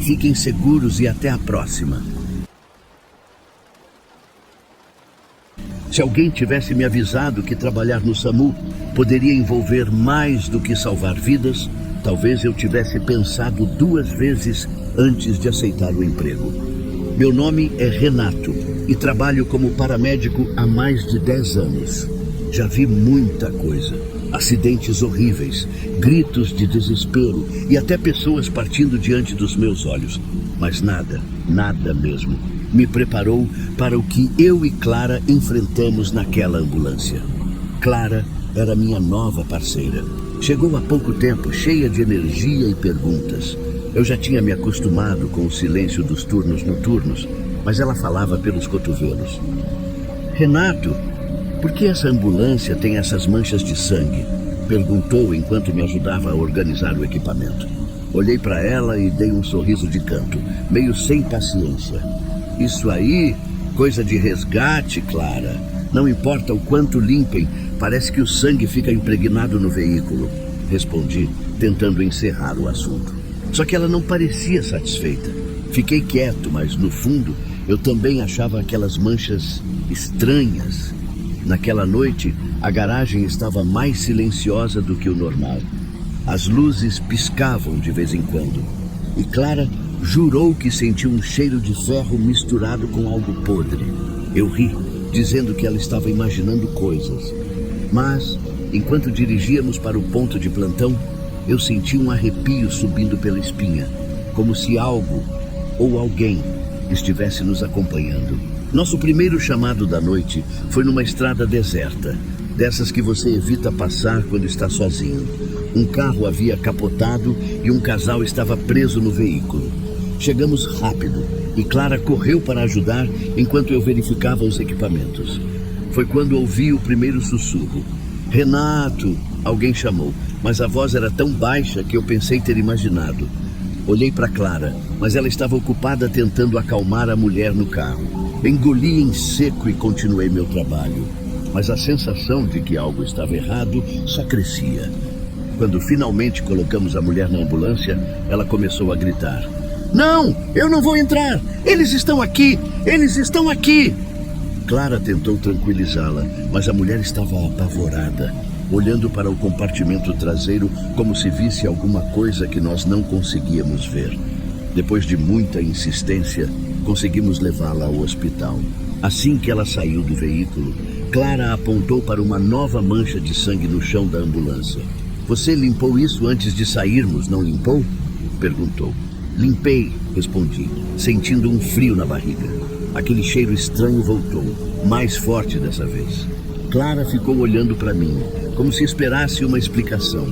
Fiquem seguros e até a próxima. Se alguém tivesse me avisado que trabalhar no SAMU poderia envolver mais do que salvar vidas, talvez eu tivesse pensado 2 vezes antes de aceitar o emprego. Meu nome é Renato e trabalho como paramédico há mais de 10 anos. Já vi muita coisa. Acidentes horríveis, gritos de desespero e até pessoas partindo diante dos meus olhos. Mas nada, nada mesmo, me preparou para o que eu e Clara enfrentamos naquela ambulância. Clara era minha nova parceira. Chegou há pouco tempo, cheia de energia e perguntas. Eu já tinha me acostumado com o silêncio dos turnos noturnos, mas ela falava pelos cotovelos. Renato, por que essa ambulância tem essas manchas de sangue? Perguntou enquanto me ajudava a organizar o equipamento. Olhei para ela e dei um sorriso de canto, meio sem paciência. Isso aí, coisa de resgate, Clara. Não importa o quanto limpem, parece que o sangue fica impregnado no veículo. Respondi, tentando encerrar o assunto. Só que ela não parecia satisfeita. Fiquei quieto, mas no fundo eu também achava aquelas manchas estranhas. Naquela noite, a garagem estava mais silenciosa do que o normal. As luzes piscavam de vez em quando. E Clara jurou que sentiu um cheiro de ferro misturado com algo podre. Eu ri, dizendo que ela estava imaginando coisas. Mas, enquanto dirigíamos para o ponto de plantão, eu senti um arrepio subindo pela espinha, como se algo ou alguém estivesse nos acompanhando. Nosso primeiro chamado da noite foi numa estrada deserta, dessas que você evita passar quando está sozinho. Um carro havia capotado e um casal estava preso no veículo. Chegamos rápido e Clara correu para ajudar enquanto eu verificava os equipamentos. Foi quando ouvi o primeiro sussurro. Renato! Alguém chamou, mas a voz era tão baixa que eu pensei ter imaginado. Olhei para Clara, mas ela estava ocupada tentando acalmar a mulher no carro. Engoli em seco e continuei meu trabalho. Mas a sensação de que algo estava errado só crescia. Quando finalmente colocamos a mulher na ambulância, ela começou a gritar. Não, eu não vou entrar! Eles estão aqui! Eles estão aqui! Clara tentou tranquilizá-la, mas a mulher estava apavorada, olhando para o compartimento traseiro como se visse alguma coisa que nós não conseguíamos ver. Depois de muita insistência, conseguimos levá-la ao hospital. Assim que ela saiu do veículo, Clara apontou para uma nova mancha de sangue no chão da ambulância. Você limpou isso antes de sairmos, não limpou? Perguntou. Limpei, respondi, sentindo um frio na barriga. Aquele cheiro estranho voltou, mais forte dessa vez. Clara ficou olhando para mim, como se esperasse uma explicação,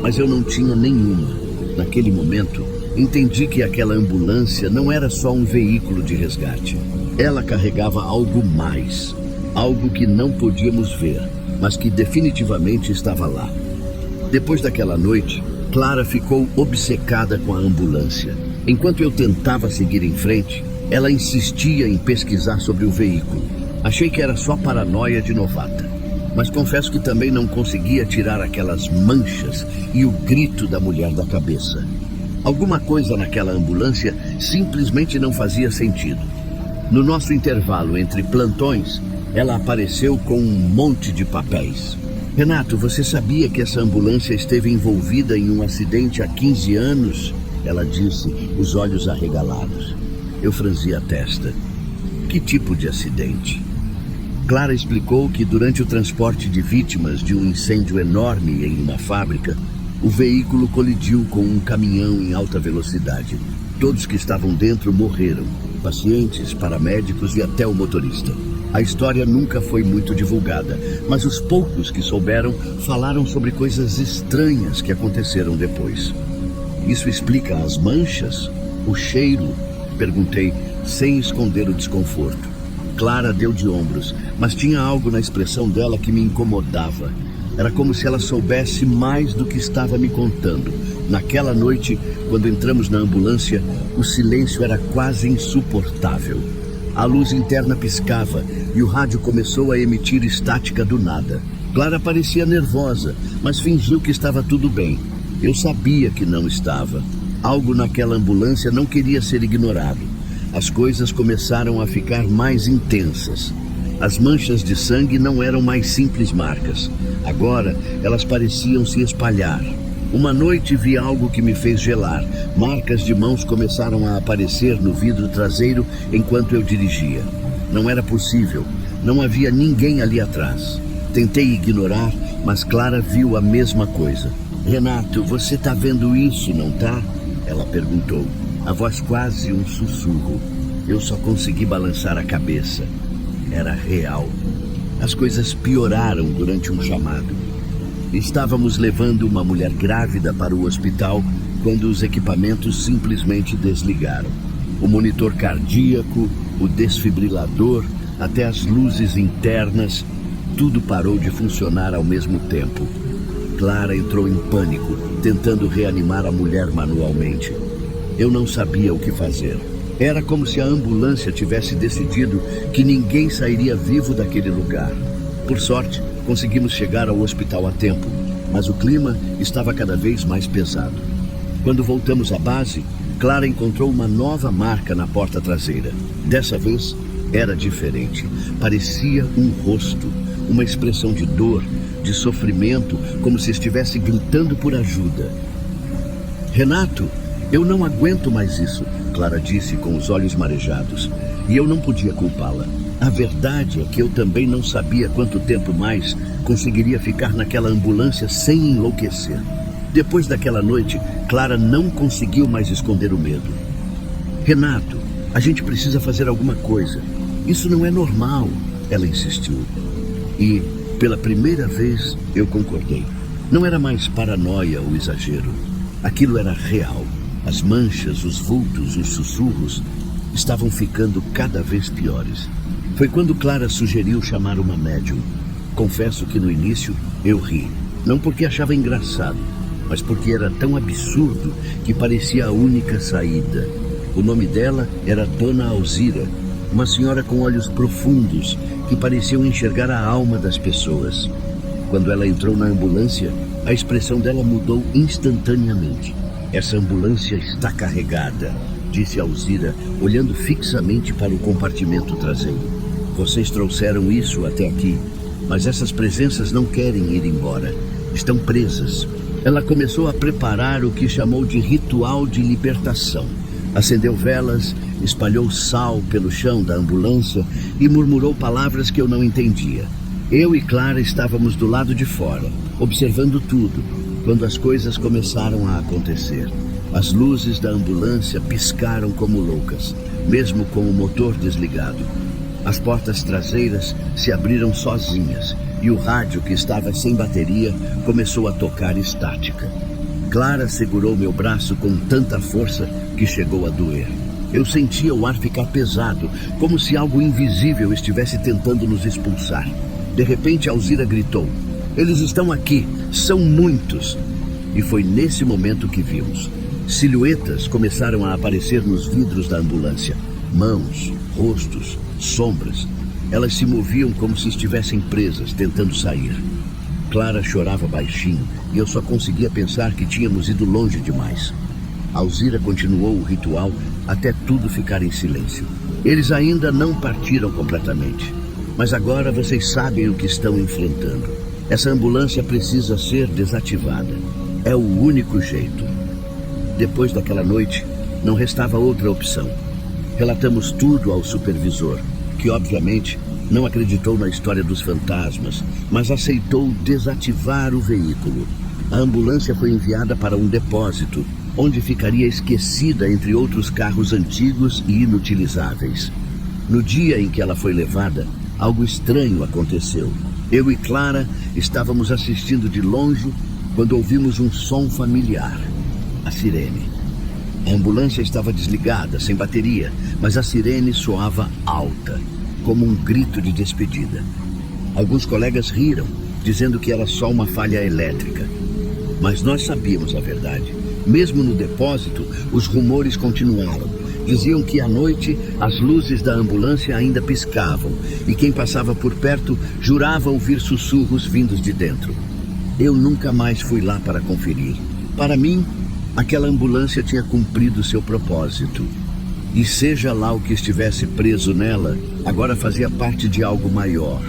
mas eu não tinha nenhuma. Naquele momento, entendi que aquela ambulância não era só um veículo de resgate. Ela carregava algo mais, algo que não podíamos ver, mas que definitivamente estava lá. Depois daquela noite, Clara ficou obcecada com a ambulância. Enquanto eu tentava seguir em frente, ela insistia em pesquisar sobre o veículo. Achei que era só paranoia de novata, mas confesso que também não conseguia tirar aquelas manchas e o grito da mulher da cabeça. Alguma coisa naquela ambulância simplesmente não fazia sentido. No nosso intervalo entre plantões, ela apareceu com um monte de papéis. Renato, você sabia que essa ambulância esteve envolvida em um acidente há 15 anos? Ela disse, os olhos arregalados. Eu franzi a testa. Que tipo de acidente? Clara explicou que durante o transporte de vítimas de um incêndio enorme em uma fábrica, o veículo colidiu com um caminhão em alta velocidade. Todos que estavam dentro morreram, pacientes, paramédicos e até o motorista. A história nunca foi muito divulgada, mas os poucos que souberam falaram sobre coisas estranhas que aconteceram depois. Isso explica as manchas? O cheiro? Perguntei, sem esconder o desconforto. Clara deu de ombros, mas tinha algo na expressão dela que me incomodava. Era como se ela soubesse mais do que estava me contando. Naquela noite, quando entramos na ambulância, o silêncio era quase insuportável. A luz interna piscava e o rádio começou a emitir estática do nada. Clara parecia nervosa, mas fingiu que estava tudo bem. Eu sabia que não estava. Algo naquela ambulância não queria ser ignorado. As coisas começaram a ficar mais intensas. As manchas de sangue não eram mais simples marcas. Agora, elas pareciam se espalhar. Uma noite vi algo que me fez gelar. Marcas de mãos começaram a aparecer no vidro traseiro enquanto eu dirigia. Não era possível. Não havia ninguém ali atrás. Tentei ignorar, mas Clara viu a mesma coisa. Renato, você tá vendo isso, não tá? Ela perguntou. A voz quase um sussurro. Eu só consegui balançar a cabeça. Era real. As coisas pioraram durante um chamado. Estávamos levando uma mulher grávida para o hospital quando os equipamentos simplesmente desligaram. O monitor cardíaco, o desfibrilador, até as luzes internas, tudo parou de funcionar ao mesmo tempo. Clara entrou em pânico, tentando reanimar a mulher manualmente. Eu não sabia o que fazer. Era como se a ambulância tivesse decidido que ninguém sairia vivo daquele lugar. Por sorte, conseguimos chegar ao hospital a tempo, mas o clima estava cada vez mais pesado. Quando voltamos à base, Clara encontrou uma nova marca na porta traseira. Dessa vez, era diferente. Parecia um rosto, uma expressão de dor, de sofrimento, como se estivesse gritando por ajuda. Renato, eu não aguento mais isso, Clara disse com os olhos marejados, e eu não podia culpá-la. A verdade é que eu também não sabia quanto tempo mais conseguiria ficar naquela ambulância sem enlouquecer. Depois daquela noite, Clara não conseguiu mais esconder o medo. Renato, a gente precisa fazer alguma coisa. Isso não é normal, ela insistiu. E, pela primeira vez, eu concordei. Não era mais paranoia ou exagero. Aquilo era real. As manchas, os vultos, os sussurros estavam ficando cada vez piores. Foi quando Clara sugeriu chamar uma médium. Confesso que no início eu ri. Não porque achava engraçado, mas porque era tão absurdo que parecia a única saída. O nome dela era Dona Alzira, uma senhora com olhos profundos que pareciam enxergar a alma das pessoas. Quando ela entrou na ambulância, a expressão dela mudou instantaneamente. Essa ambulância está carregada, disse Alzira, olhando fixamente para o compartimento traseiro. Vocês trouxeram isso até aqui, mas essas presenças não querem ir embora. Estão presas. Ela começou a preparar o que chamou de ritual de libertação. Acendeu velas, espalhou sal pelo chão da ambulância e murmurou palavras que eu não entendia. Eu e Clara estávamos do lado de fora, observando tudo, quando as coisas começaram a acontecer. As luzes da ambulância piscaram como loucas, mesmo com o motor desligado. As portas traseiras se abriram sozinhas e o rádio, que estava sem bateria, começou a tocar estática. Clara segurou meu braço com tanta força que chegou a doer. Eu sentia o ar ficar pesado, como se algo invisível estivesse tentando nos expulsar. De repente, Alzira gritou: "Eles estão aqui, são muitos!" E foi nesse momento que vimos. Silhuetas começaram a aparecer nos vidros da ambulância. Mãos, rostos, sombras. Elas se moviam como se estivessem presas, tentando sair. Clara chorava baixinho e eu só conseguia pensar que tínhamos ido longe demais. Alzira continuou o ritual até tudo ficar em silêncio. Eles ainda não partiram completamente, mas agora vocês sabem o que estão enfrentando. Essa ambulância precisa ser desativada. É o único jeito. Depois daquela noite, não restava outra opção. Relatamos tudo ao supervisor, que obviamente não acreditou na história dos fantasmas, mas aceitou desativar o veículo. A ambulância foi enviada para um depósito, onde ficaria esquecida entre outros carros antigos e inutilizáveis. No dia em que ela foi levada, algo estranho aconteceu. Eu e Clara estávamos assistindo de longe quando ouvimos um som familiar. A sirene. A ambulância estava desligada, sem bateria, mas a sirene soava alta, como um grito de despedida. Alguns colegas riram, dizendo que era só uma falha elétrica. Mas nós sabíamos a verdade. Mesmo no depósito, os rumores continuaram. Diziam que à noite as luzes da ambulância ainda piscavam e quem passava por perto jurava ouvir sussurros vindos de dentro. Eu nunca mais fui lá para conferir. Para mim, aquela ambulância tinha cumprido seu propósito. E seja lá o que estivesse preso nela, agora fazia parte de algo maior.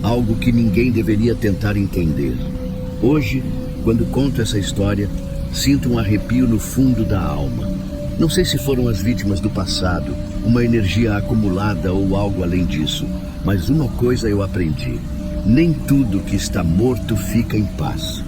Algo que ninguém deveria tentar entender. Hoje, quando conto essa história, sinto um arrepio no fundo da alma. Não sei se foram as vítimas do passado, uma energia acumulada ou algo além disso, mas uma coisa eu aprendi: nem tudo que está morto fica em paz.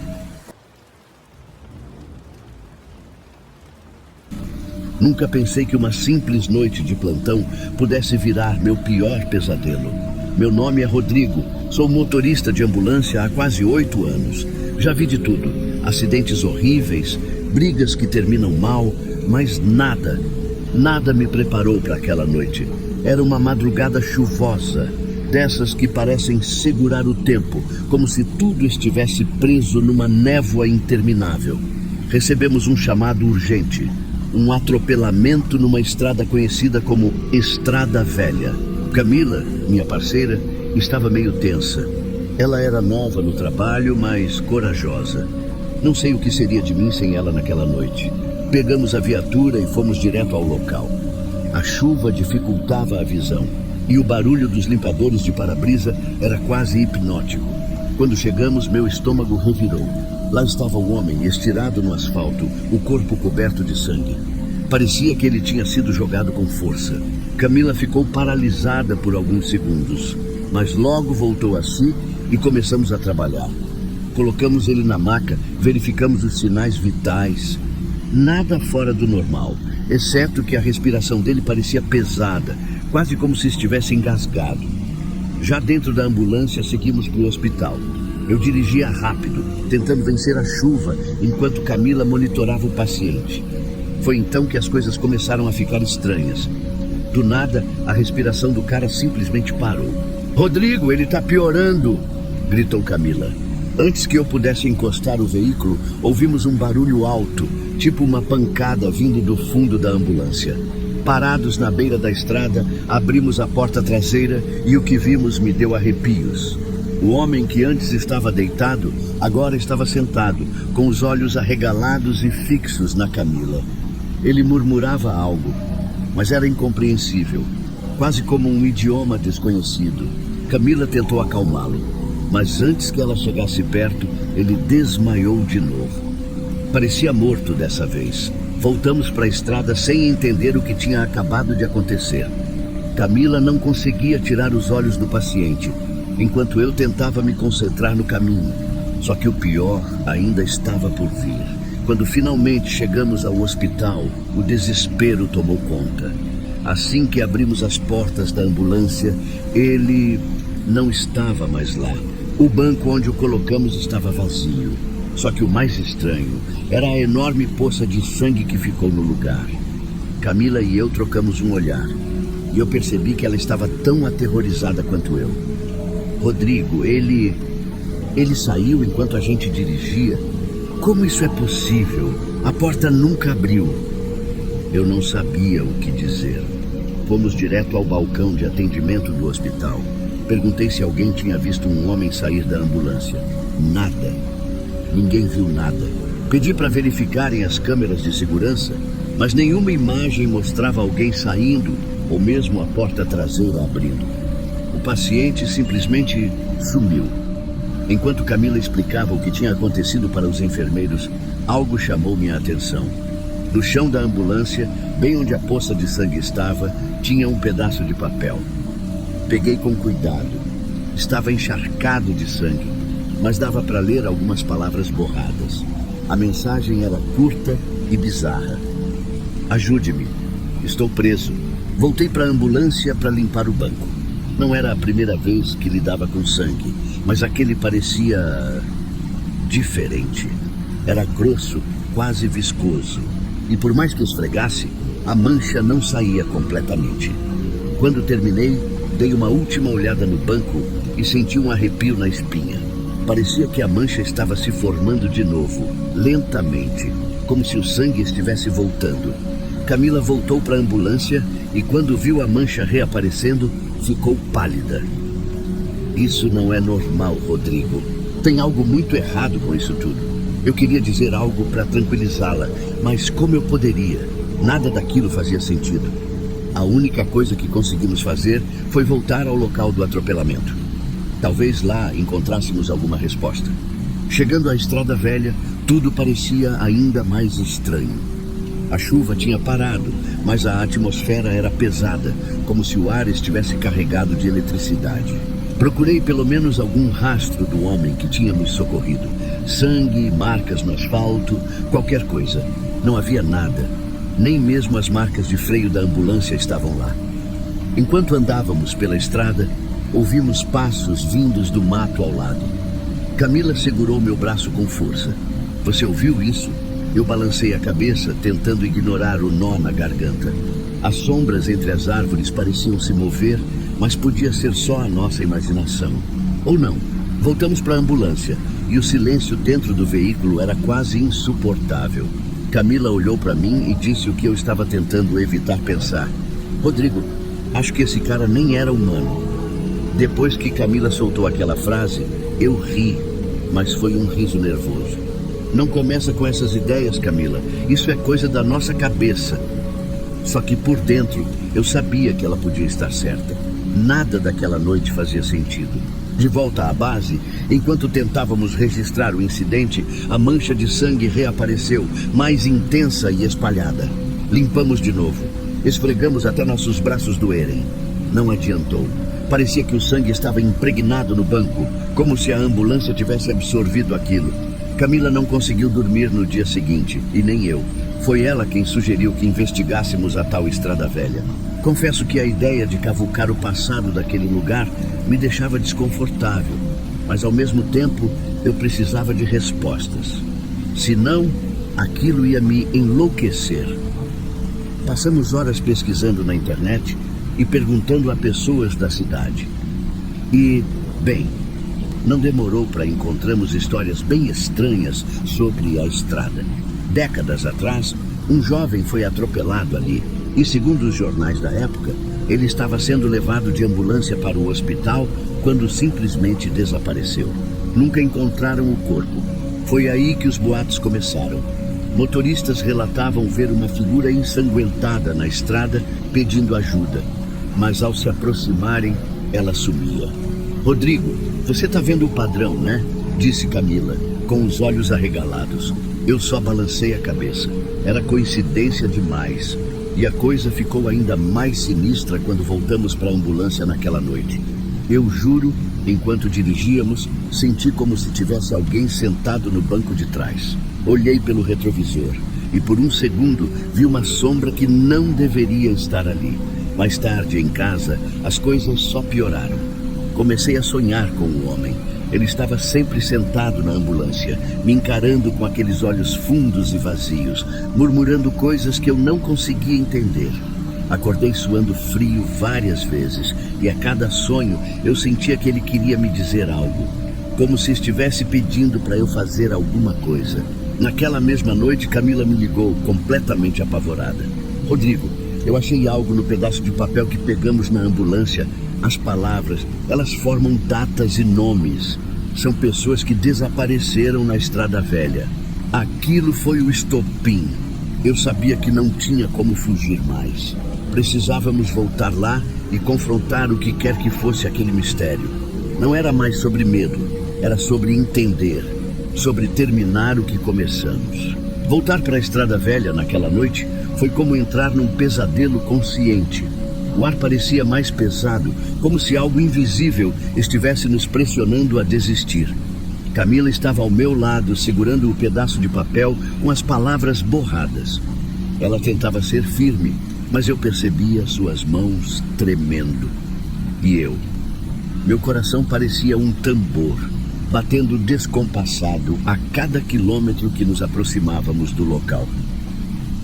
Nunca pensei que uma simples noite de plantão pudesse virar meu pior pesadelo. Meu nome é Rodrigo, sou motorista de ambulância há quase 8 anos. Já vi de tudo, acidentes horríveis, brigas que terminam mal, mas nada me preparou para aquela noite. Era uma madrugada chuvosa, dessas que parecem segurar o tempo, como se tudo estivesse preso numa névoa interminável. Recebemos um chamado urgente, um atropelamento numa estrada conhecida como Estrada Velha. Camila, minha parceira, estava meio tensa. Ela era nova no trabalho, mas corajosa. Não sei o que seria de mim sem ela naquela noite. Pegamos a viatura e fomos direto ao local. A chuva dificultava a visão e o barulho dos limpadores de para-brisa era quase hipnótico. Quando chegamos, meu estômago revirou. Lá estava o homem estirado no asfalto, o corpo coberto de sangue. Parecia que ele tinha sido jogado com força. Camila ficou paralisada por alguns segundos, mas logo voltou a si e começamos a trabalhar. Colocamos ele na maca, verificamos os sinais vitais. Nada fora do normal, exceto que a respiração dele parecia pesada, quase como se estivesse engasgado. Já dentro da ambulância, seguimos para o hospital. Eu dirigia rápido, tentando vencer a chuva, enquanto Camila monitorava o paciente. Foi então que as coisas começaram a ficar estranhas. Do nada, a respiração do cara simplesmente parou. "Rodrigo, ele está piorando!" gritou Camila. Antes que eu pudesse encostar o veículo, ouvimos um barulho alto, tipo uma pancada vindo do fundo da ambulância. Parados na beira da estrada, abrimos a porta traseira e o que vimos me deu arrepios. O homem que antes estava deitado, agora estava sentado, com os olhos arregalados e fixos na Camila. Ele murmurava algo, mas era incompreensível, quase como um idioma desconhecido. Camila tentou acalmá-lo, mas antes que ela chegasse perto, ele desmaiou de novo. Parecia morto dessa vez. Voltamos para a estrada sem entender o que tinha acabado de acontecer. Camila não conseguia tirar os olhos do paciente, enquanto eu tentava me concentrar no caminho. Só que o pior ainda estava por vir. Quando finalmente chegamos ao hospital, o desespero tomou conta. Assim que abrimos as portas da ambulância, ele não estava mais lá. O banco onde o colocamos estava vazio. Só que o mais estranho era a enorme poça de sangue que ficou no lugar. Camila e eu trocamos um olhar, e eu percebi que ela estava tão aterrorizada quanto eu. "Rodrigo, ele saiu enquanto a gente dirigia? Como isso é possível? A porta nunca abriu." Eu não sabia o que dizer. Fomos direto ao balcão de atendimento do hospital. Perguntei se alguém tinha visto um homem sair da ambulância. Nada. Ninguém viu nada. Pedi para verificarem as câmeras de segurança, mas nenhuma imagem mostrava alguém saindo ou mesmo a porta traseira abrindo. O paciente simplesmente sumiu. Enquanto Camila explicava o que tinha acontecido para os enfermeiros, algo chamou minha atenção. No chão da ambulância, bem onde a poça de sangue estava, tinha um pedaço de papel. Peguei com cuidado. Estava encharcado de sangue, mas dava para ler algumas palavras borradas. A mensagem era curta e bizarra. Ajude-me. Estou preso. Voltei para a ambulância para limpar o banco. Não era a primeira vez que lidava com sangue, mas aquele parecia diferente. Era grosso, quase viscoso. E por mais que esfregasse, a mancha não saía completamente. Quando terminei, dei uma última olhada no banco e senti um arrepio na espinha. Parecia que a mancha estava se formando de novo, lentamente, como se o sangue estivesse voltando. Camila voltou para a ambulância e quando viu a mancha reaparecendo, ficou pálida. Isso não é normal, Rodrigo. Tem algo muito errado com isso tudo. Eu queria dizer algo para tranquilizá-la, mas como eu poderia? Nada daquilo fazia sentido. A única coisa que conseguimos fazer foi voltar ao local do atropelamento. Talvez lá encontrássemos alguma resposta. Chegando à estrada velha, tudo parecia ainda mais estranho. A chuva tinha parado, mas a atmosfera era pesada, como se o ar estivesse carregado de eletricidade. Procurei pelo menos algum rastro do homem que tinha nos socorrido. Sangue, marcas no asfalto, qualquer coisa. Não havia nada. Nem mesmo as marcas de freio da ambulância estavam lá. Enquanto andávamos pela estrada, ouvimos passos vindos do mato ao lado. Camila segurou meu braço com força. Você ouviu isso? Eu balancei a cabeça, tentando ignorar o nó na garganta. As sombras entre as árvores pareciam se mover, mas podia ser só a nossa imaginação. Ou não. Voltamos para a ambulância e o silêncio dentro do veículo era quase insuportável. Camila olhou para mim e disse o que eu estava tentando evitar pensar. Rodrigo, acho que esse cara nem era humano. Depois que Camila soltou aquela frase, eu ri, mas foi um riso nervoso. Não começa com essas ideias, Camila. Isso é coisa da nossa cabeça. Só que por dentro, eu sabia que ela podia estar certa. Nada daquela noite fazia sentido. De volta à base, enquanto tentávamos registrar o incidente, a mancha de sangue reapareceu, mais intensa e espalhada. Limpamos de novo. Esfregamos até nossos braços doerem. Não adiantou. Parecia que o sangue estava impregnado no banco, como se a ambulância tivesse absorvido aquilo. Camila não conseguiu dormir no dia seguinte, e nem eu. Foi ela quem sugeriu que investigássemos a tal estrada velha. Confesso que a ideia de cavucar o passado daquele lugar me deixava desconfortável, mas ao mesmo tempo eu precisava de respostas. Senão, aquilo ia me enlouquecer. Passamos horas pesquisando na internet e perguntando a pessoas da cidade. E, bem, não demorou para encontrarmos histórias bem estranhas sobre a estrada. Décadas atrás, um jovem foi atropelado ali e, segundo os jornais da época, ele estava sendo levado de ambulância para o hospital quando simplesmente desapareceu. Nunca encontraram o corpo. Foi aí que os boatos começaram. Motoristas relatavam ver uma figura ensanguentada na estrada pedindo ajuda, mas ao se aproximarem, ela sumia. Rodrigo, você está vendo o padrão, né? Disse Camila, com os olhos arregalados. Eu só balancei a cabeça. Era coincidência demais. E a coisa ficou ainda mais sinistra quando voltamos para a ambulância naquela noite. Eu juro, enquanto dirigíamos, senti como se tivesse alguém sentado no banco de trás. Olhei pelo retrovisor e por um segundo vi uma sombra que não deveria estar ali. Mais tarde, em casa, as coisas só pioraram. Comecei a sonhar com o homem. Ele estava sempre sentado na ambulância, me encarando com aqueles olhos fundos e vazios, murmurando coisas que eu não conseguia entender. Acordei suando frio várias vezes e a cada sonho eu sentia que ele queria me dizer algo, como se estivesse pedindo para eu fazer alguma coisa. Naquela mesma noite, Camila me ligou, completamente apavorada. Rodrigo, eu achei algo no pedaço de papel que pegamos na ambulância As palavras, elas formam datas e nomes. São pessoas que desapareceram na Estrada Velha. Aquilo foi o estopim. Eu sabia que não tinha como fugir mais. Precisávamos voltar lá e confrontar o que quer que fosse aquele mistério. Não era mais sobre medo, era sobre entender, sobre terminar o que começamos. Voltar para a Estrada Velha naquela noite foi como entrar num pesadelo consciente. O ar parecia mais pesado, como se algo invisível estivesse nos pressionando a desistir. Camila estava ao meu lado, segurando o pedaço de papel com as palavras borradas. Ela tentava ser firme, mas eu percebia suas mãos tremendo. E eu? Meu coração parecia um tambor, batendo descompassado a cada quilômetro que nos aproximávamos do local.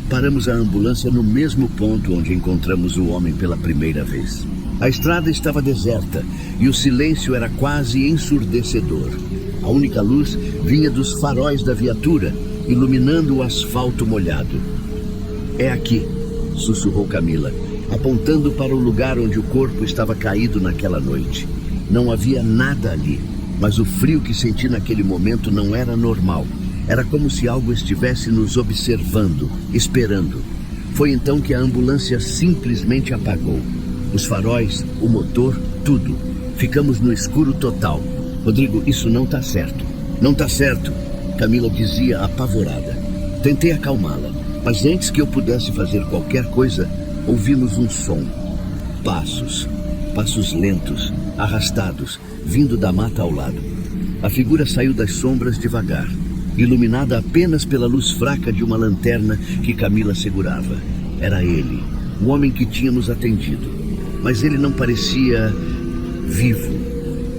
Paramos a ambulância no mesmo ponto onde encontramos o homem pela primeira vez. A estrada estava deserta e o silêncio era quase ensurdecedor. A única luz vinha dos faróis da viatura, iluminando o asfalto molhado. "É aqui", sussurrou Camila, apontando para o lugar onde o corpo estava caído naquela noite. Não havia nada ali, mas o frio que senti naquele momento não era normal. Era como se algo estivesse nos observando, esperando. Foi então que a ambulância simplesmente apagou. Os faróis, o motor, tudo. Ficamos no escuro total. "Rodrigo, isso não está certo. Não está certo", Camila dizia apavorada. Tentei acalmá-la, mas antes que eu pudesse fazer qualquer coisa, ouvimos um som. Passos. Passos lentos, arrastados, vindo da mata ao lado. A figura saiu das sombras devagar, iluminada apenas pela luz fraca de uma lanterna que Camila segurava. Era ele, o homem que tínhamos atendido. Mas ele não parecia vivo.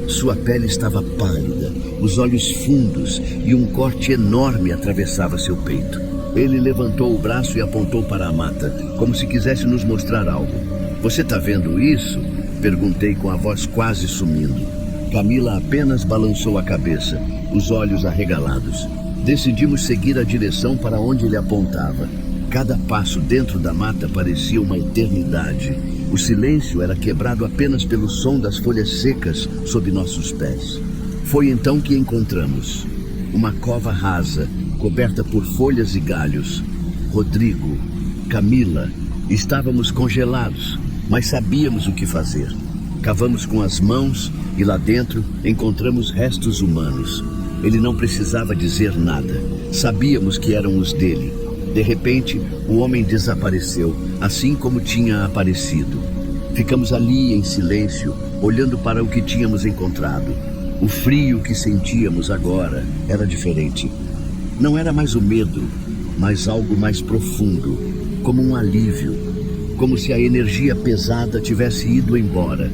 Sua pele estava pálida, os olhos fundos e um corte enorme atravessava seu peito. Ele levantou o braço e apontou para a mata, como se quisesse nos mostrar algo. "Você está vendo isso?" Perguntei com a voz quase sumindo. Camila apenas balançou a cabeça, os olhos arregalados. Decidimos seguir a direção para onde ele apontava. Cada passo dentro da mata parecia uma eternidade. O silêncio era quebrado apenas pelo som das folhas secas sob nossos pés. Foi então que encontramos uma cova rasa, coberta por folhas e galhos. Rodrigo, Camila, estávamos congelados, mas sabíamos o que fazer. Cavamos com as mãos e lá dentro encontramos restos humanos. Ele não precisava dizer nada. Sabíamos que eram os dele. De repente, o homem desapareceu, assim como tinha aparecido. Ficamos ali em silêncio, olhando para o que tínhamos encontrado. O frio que sentíamos agora era diferente. Não era mais o medo, mas algo mais profundo, como um alívio, como se a energia pesada tivesse ido embora.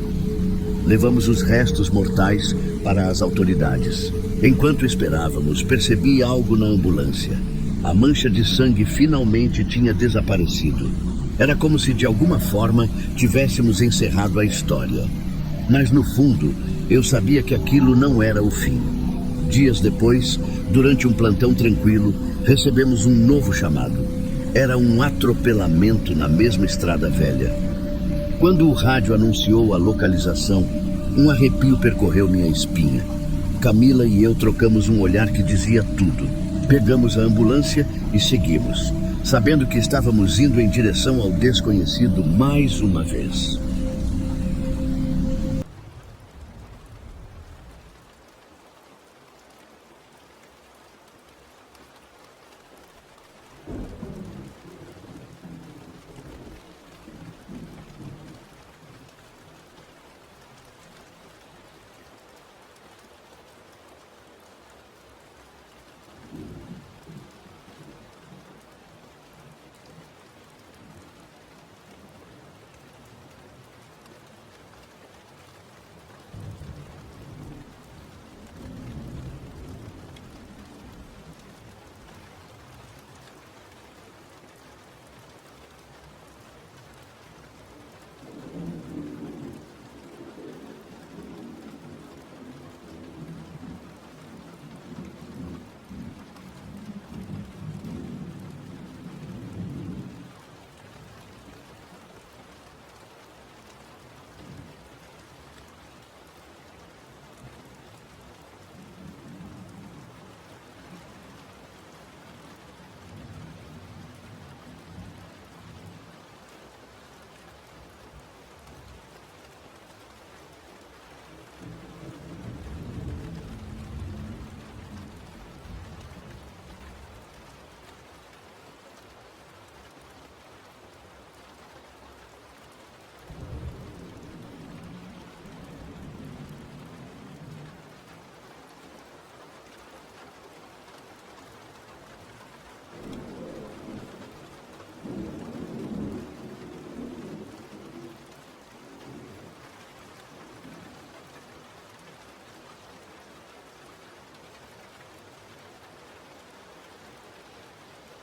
Levamos os restos mortais para as autoridades. Enquanto esperávamos, percebi algo na ambulância. A mancha de sangue finalmente tinha desaparecido. Era como se de alguma forma tivéssemos encerrado a história. Mas no fundo, eu sabia que aquilo não era o fim. Dias depois, durante um plantão tranquilo, recebemos um novo chamado. Era um atropelamento na mesma Estrada Velha. Quando o rádio anunciou a localização, um arrepio percorreu minha espinha. Camila e eu trocamos um olhar que dizia tudo. Pegamos a ambulância e seguimos, sabendo que estávamos indo em direção ao desconhecido mais uma vez.